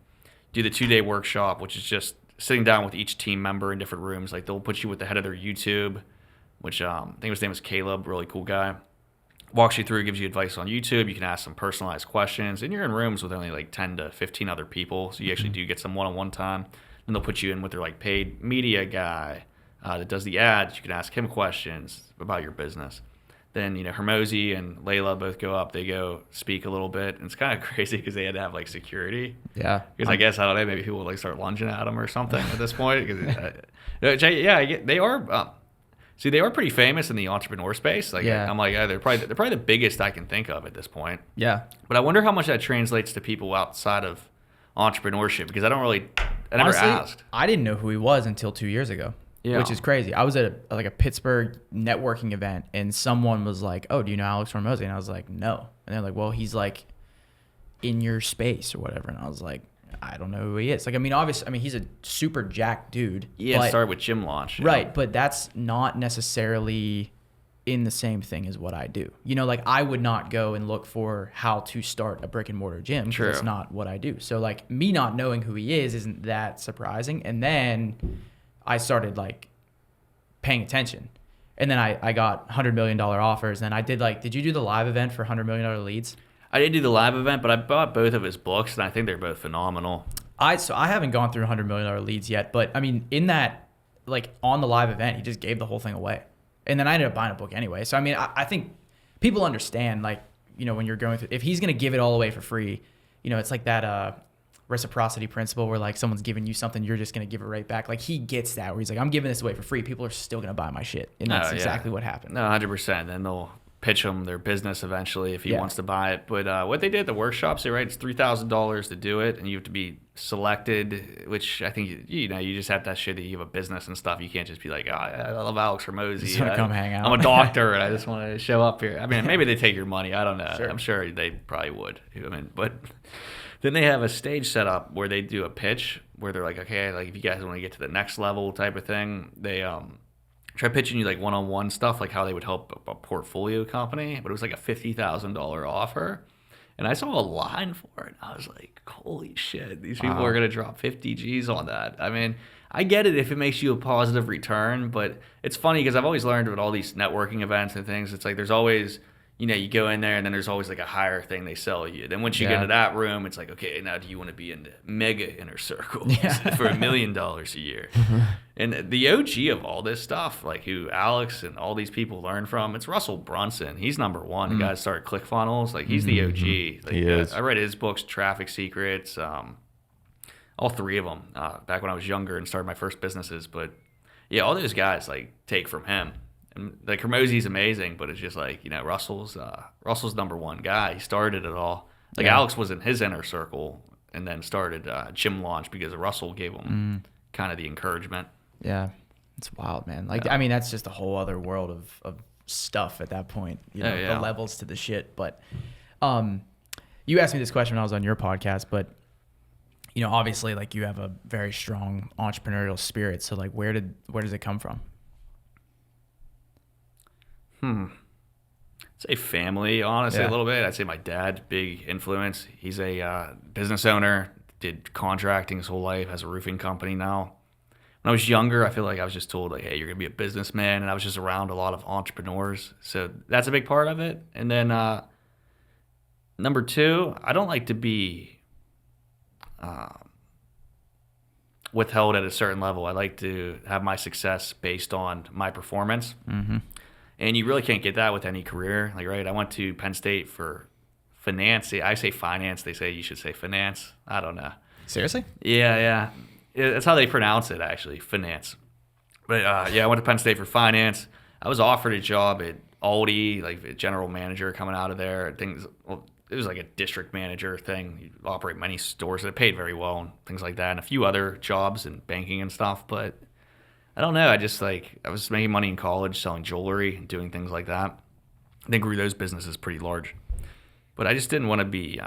do the 2-day workshop, which is just sitting down with each team member in different rooms. Like, they'll put you with the head of their YouTube, which I think his name was Caleb, really cool guy. Walks you through, gives you advice on YouTube. You can ask some personalized questions, and you're in rooms with only like 10 to 15 other people, so you actually do get some one-on-one time. And they'll put you in with their like paid media guy that does the ads. You can ask him questions about your business. Then, Hermosi and Layla both go up. They go speak a little bit. And it's kind of crazy because they had to have, like, security. Yeah. Because I guess, I don't know, maybe people would, like, start lunging at them or something at this point. They are see, they are pretty famous in the entrepreneur space. Like, Yeah. I'm like, they're probably the biggest I can think of at this point. Yeah. But I wonder how much that translates to people outside of entrepreneurship, because I never Honestly, asked. I didn't know who he was until 2 years ago. Yeah. Which is crazy. I was at a Pittsburgh networking event, and someone was like, "Oh, do you know Alex Hormozi?" And I was like, "No." And they're like, "Well, he's like in your space or whatever." And I was like, "I don't know who he is." Like, I mean, obviously, he's a super jacked dude. Yeah, but, started with Gym Launch. right? But that's not necessarily in the same thing as what I do. Like, I would not go and look for how to start a brick and mortar gym, because True. it's not what I do. So, like, me not knowing who he is isn't that surprising. And then I started, like, paying attention. And then I got $100 million offers. And I did you do the live event for $100 million leads? I didn't do the live event, but I bought both of his books, and I think they're both phenomenal. So I haven't gone through $100 million leads yet. But, I mean, in that, like, on the live event, he just gave the whole thing away. And then I ended up buying a book anyway. So, I mean, I think people understand, like, when you're going through, if he's going to give it all away for free, it's like that reciprocity principle where, like, someone's giving you something, you're just going to give it right back. Like, he gets that, where he's like, I'm giving this away for free. People are still going to buy my shit. And that's exactly what happened. No, 100%. Then they'll pitch him their business eventually if he Yeah. wants to buy it. But what they did at the workshops, it's $3,000 to do it, and you have to be selected, which I think, you just have to show that you have a business and stuff. You can't just be like, I love Alex Hormozi. Just wanna come hang out. I'm a doctor, and I just want to show up here. I mean, maybe they take your money. I don't know. Sure. I'm sure they probably would. But then they have a stage set up where they do a pitch where they're like, okay, like, if you guys want to get to the next level type of thing, they try pitching you, like, one-on-one stuff, like how they would help a portfolio company. But it was like a $50,000 offer. And I saw a line for it. I was like, holy shit, these people are going to drop 50 G's on that. I mean, I get it if it makes you a positive return, but it's funny because I've always learned with all these networking events and things, it's like there's always, you go in there and then there's always like a higher thing they sell you. Then once you get into that room, it's like, okay, now do you want to be in the mega inner circle for $1 million a year? And the OG of all this stuff, like who Alex and all these people learn from, it's Russell Brunson. He's number one. The guy that started ClickFunnels. Like, he's the OG. Like, He is. I read his books, Traffic Secrets, all 3 of them back when I was younger and started my first businesses. But yeah, all those guys like take from him. And like, Hormozi's amazing, but it's just like, Russell's number one guy. He started it all. Like, Alex was in his inner circle and then started Gym Launch because Russell gave him kind of the encouragement. Yeah. It's wild, man. Like, I mean, that's just a whole other world of stuff at that point, the levels to the shit. But you asked me this question when I was on your podcast, but obviously, like, you have a very strong entrepreneurial spirit. So, like, where does it come from? I'd say family, honestly, a little bit. I'd say my dad, big influence. He's a business owner, did contracting his whole life, has a roofing company now. When I was younger, I feel like I was just told, like, hey, you're going to be a businessman, and I was just around a lot of entrepreneurs. So that's a big part of it. And then number 2, I don't like to be withheld at a certain level. I like to have my success based on my performance. And you really can't get that with any career. Like, right, I went to Penn State for finance. I say finance. They say you should say finance. I don't know. Seriously? Yeah. That's how they pronounce it, actually, finance. But, I went to Penn State for finance. I was offered a job at Aldi, like a general manager coming out of there. It was like a district manager thing. You operate many stores. It paid very well and things like that, and a few other jobs in banking and stuff. But I don't know. I was making money in college selling jewelry and doing things like that. I think grew those businesses pretty large. But I just didn't want to be,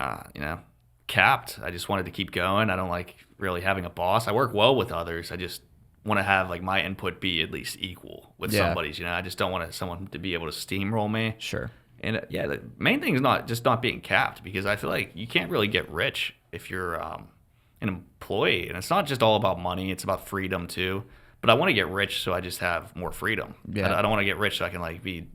capped. I just wanted to keep going. I don't like really having a boss. I work well with others. I just want to have like my input be at least equal with somebody's. I just don't want someone to be able to steamroll me. Sure. And the main thing is not being capped, because I feel like you can't really get rich if you're an employee. And it's not just all about money; it's about freedom too. But I want to get rich so I just have more freedom. Yeah. I don't want to get rich so I can like be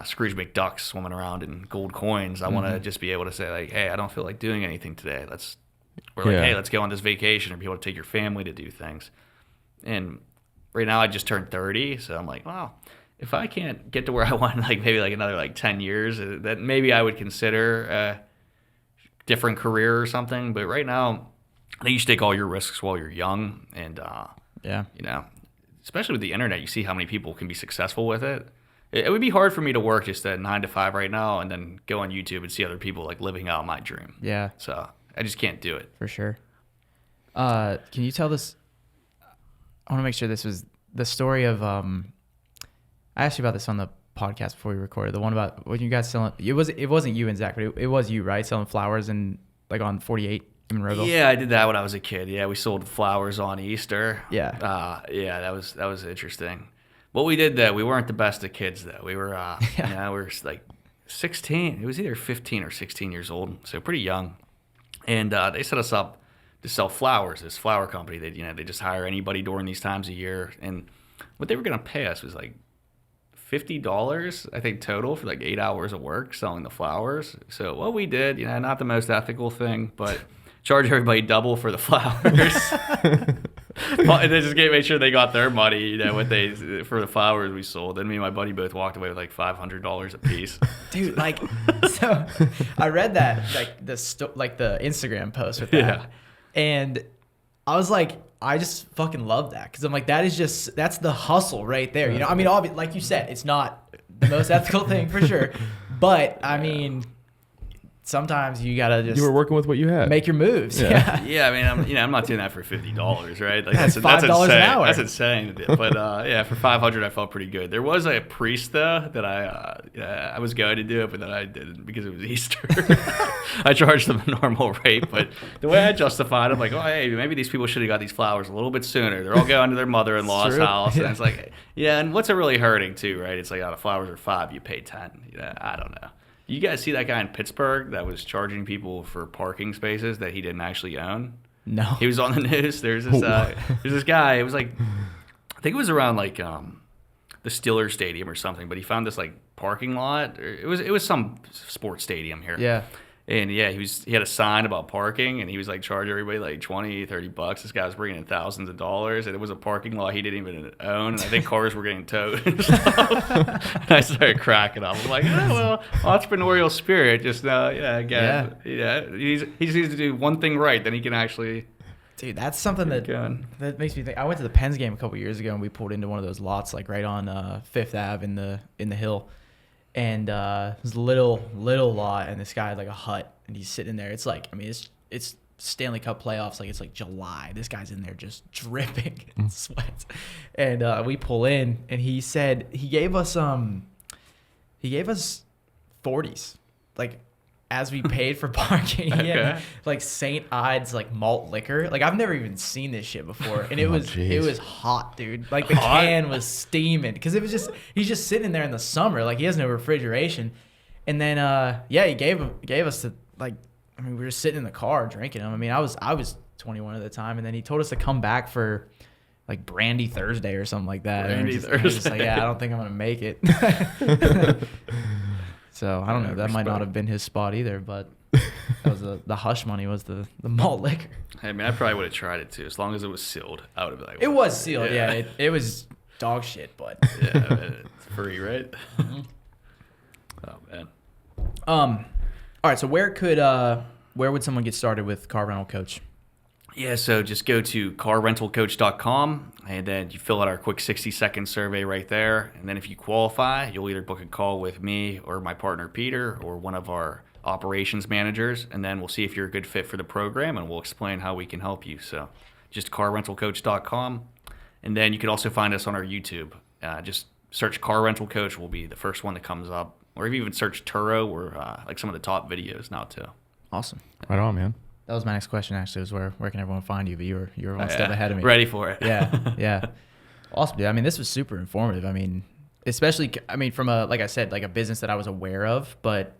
Scrooge McDuck swimming around in gold coins. I want to just be able to say like, hey, I don't feel like doing anything today. Hey, let's go on this vacation, or be able to take your family to do things. And right now I just turned 30, so I'm like, wow, if I can't get to where I want, like maybe like another like 10 years, that maybe I would consider a different career or something. But right now, I think you should take all your risks while you're young. And, especially with the internet, you see how many people can be successful with it. It would be hard for me to work just a 9 to 5 right now and then go on YouTube and see other people like living out my dream. Yeah. So I just can't do it. For sure. Can you tell this? I want to make sure this was the story of. I asked you about this on the podcast before we recorded. The one about when you guys selling. It wasn't you and Zach, but it was you, right? Selling flowers and like on 48 in Monroeville. Yeah, I did that when I was a kid. Yeah, we sold flowers on Easter. Yeah. That was interesting. What we did though, we weren't the best of kids though. We were we were like 16. It was either 15 or 16 years old, so pretty young. And they set us up to sell flowers. This flower company, they just hire anybody during these times of year. And what they were gonna pay us was like $50, I think, total for like 8 hours of work selling the flowers. So what we did, not the most ethical thing, but charge everybody double for the flowers. And they just made sure they got their money, for the flowers we sold. And me and my buddy both walked away with like $500 a piece. Dude, like, so I read that, like the Instagram post with that. Yeah. And I was like, I just fucking love that. Cause I'm like, that's the hustle right there. I mean, like you said, it's not the most ethical thing for sure. But I mean, sometimes you gotta just. You were working with what you had. Make your moves. Yeah. Yeah, I mean, I'm not doing that for $50, right? Like that's $5 insane. an hour. That's insane. But for $500, I felt pretty good. There was a priest though that I was going to do it, but then I didn't because it was Easter. I charged them a normal rate, but the way I justified it, I'm like, oh, hey, maybe these people should have got these flowers a little bit sooner. They're all going to their mother-in-law's house, and it's like, and what's it really hurting too, right? It's like, the flowers are $5, you pay $10. I don't know. You guys see that guy in Pittsburgh that was charging people for parking spaces that he didn't actually own? No. He was on the news. There's this guy. It was like, I think it was around like the Steelers stadium or something, but he found this like parking lot. It was some sports stadium here. Yeah. And he had a sign about parking, and he was like charging everybody like $20-$30. This guy was bringing in thousands of dollars, and it was a parking lot he didn't even own. And I think cars were getting towed and stuff. And I started cracking up. I'm like, entrepreneurial spirit. Just he just needs to do one thing right, then he can actually. Dude, that's something that makes me think. I went to the Pens game a couple years ago, and we pulled into one of those lots like right on Fifth Ave in the hill. And it was a little lot, and this guy had like a hut, and he's sitting there. It's like, I mean, it's Stanley Cup playoffs, like it's like July. This guy's in there just dripping in sweat. And we pull in, and he said he gave us 40s, like as we paid for parking. Okay. Yeah, like St. Ides like malt liquor. Like I've never even seen this shit before, and it was hot, dude. Like the can was steaming because he's just sitting there in the summer. Like he has no refrigeration, and then he gave us the like. I mean, we were just sitting in the car drinking them. I mean, I was 21 at the time, and then he told us to come back for like Brandy Thursday or something like that. Brandy Thursday. I was just like, I don't think I'm gonna make it. So I don't know. That might not have been his spot either, but that was the hush money was the malt liquor. I mean, I probably would have tried it too, as long as it was sealed. I would have been like, it was sealed, yeah. It was dog shit, but yeah, free, right? Oh man. All right. So where would someone get started with car rental coach? Yeah, so just go to carrentalcoach.com and then you fill out our quick 60-second survey right there. And then if you qualify, you'll either book a call with me or my partner Peter or one of our operations managers, and then we'll see if you're a good fit for the program and we'll explain how we can help you. So just carrentalcoach.com. And then you can also find us on our YouTube. Just search Car Rental Coach will be the first one that comes up. Or if you even search Turo, we're like some of the top videos now too. Awesome. Right on, man. That was my next question, actually, was where can everyone find you? But you were one step ahead of me. Ready for it. Yeah. Awesome, dude. I mean, this was super informative. I mean, especially, from like I said, like a business that I was aware of, but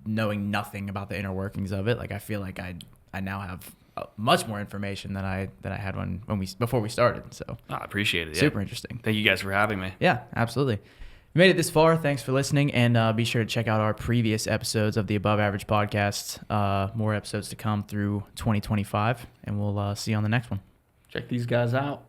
knowing nothing about the inner workings of it, like I feel like I now have much more information than I had before we started. So I appreciate it. Yeah. Super interesting. Thank you guys for having me. Yeah, absolutely. If you made it this far, thanks for listening, and be sure to check out our previous episodes of the Above Average Podcast. More episodes to come through 2025, and we'll see you on the next one. Check these guys out.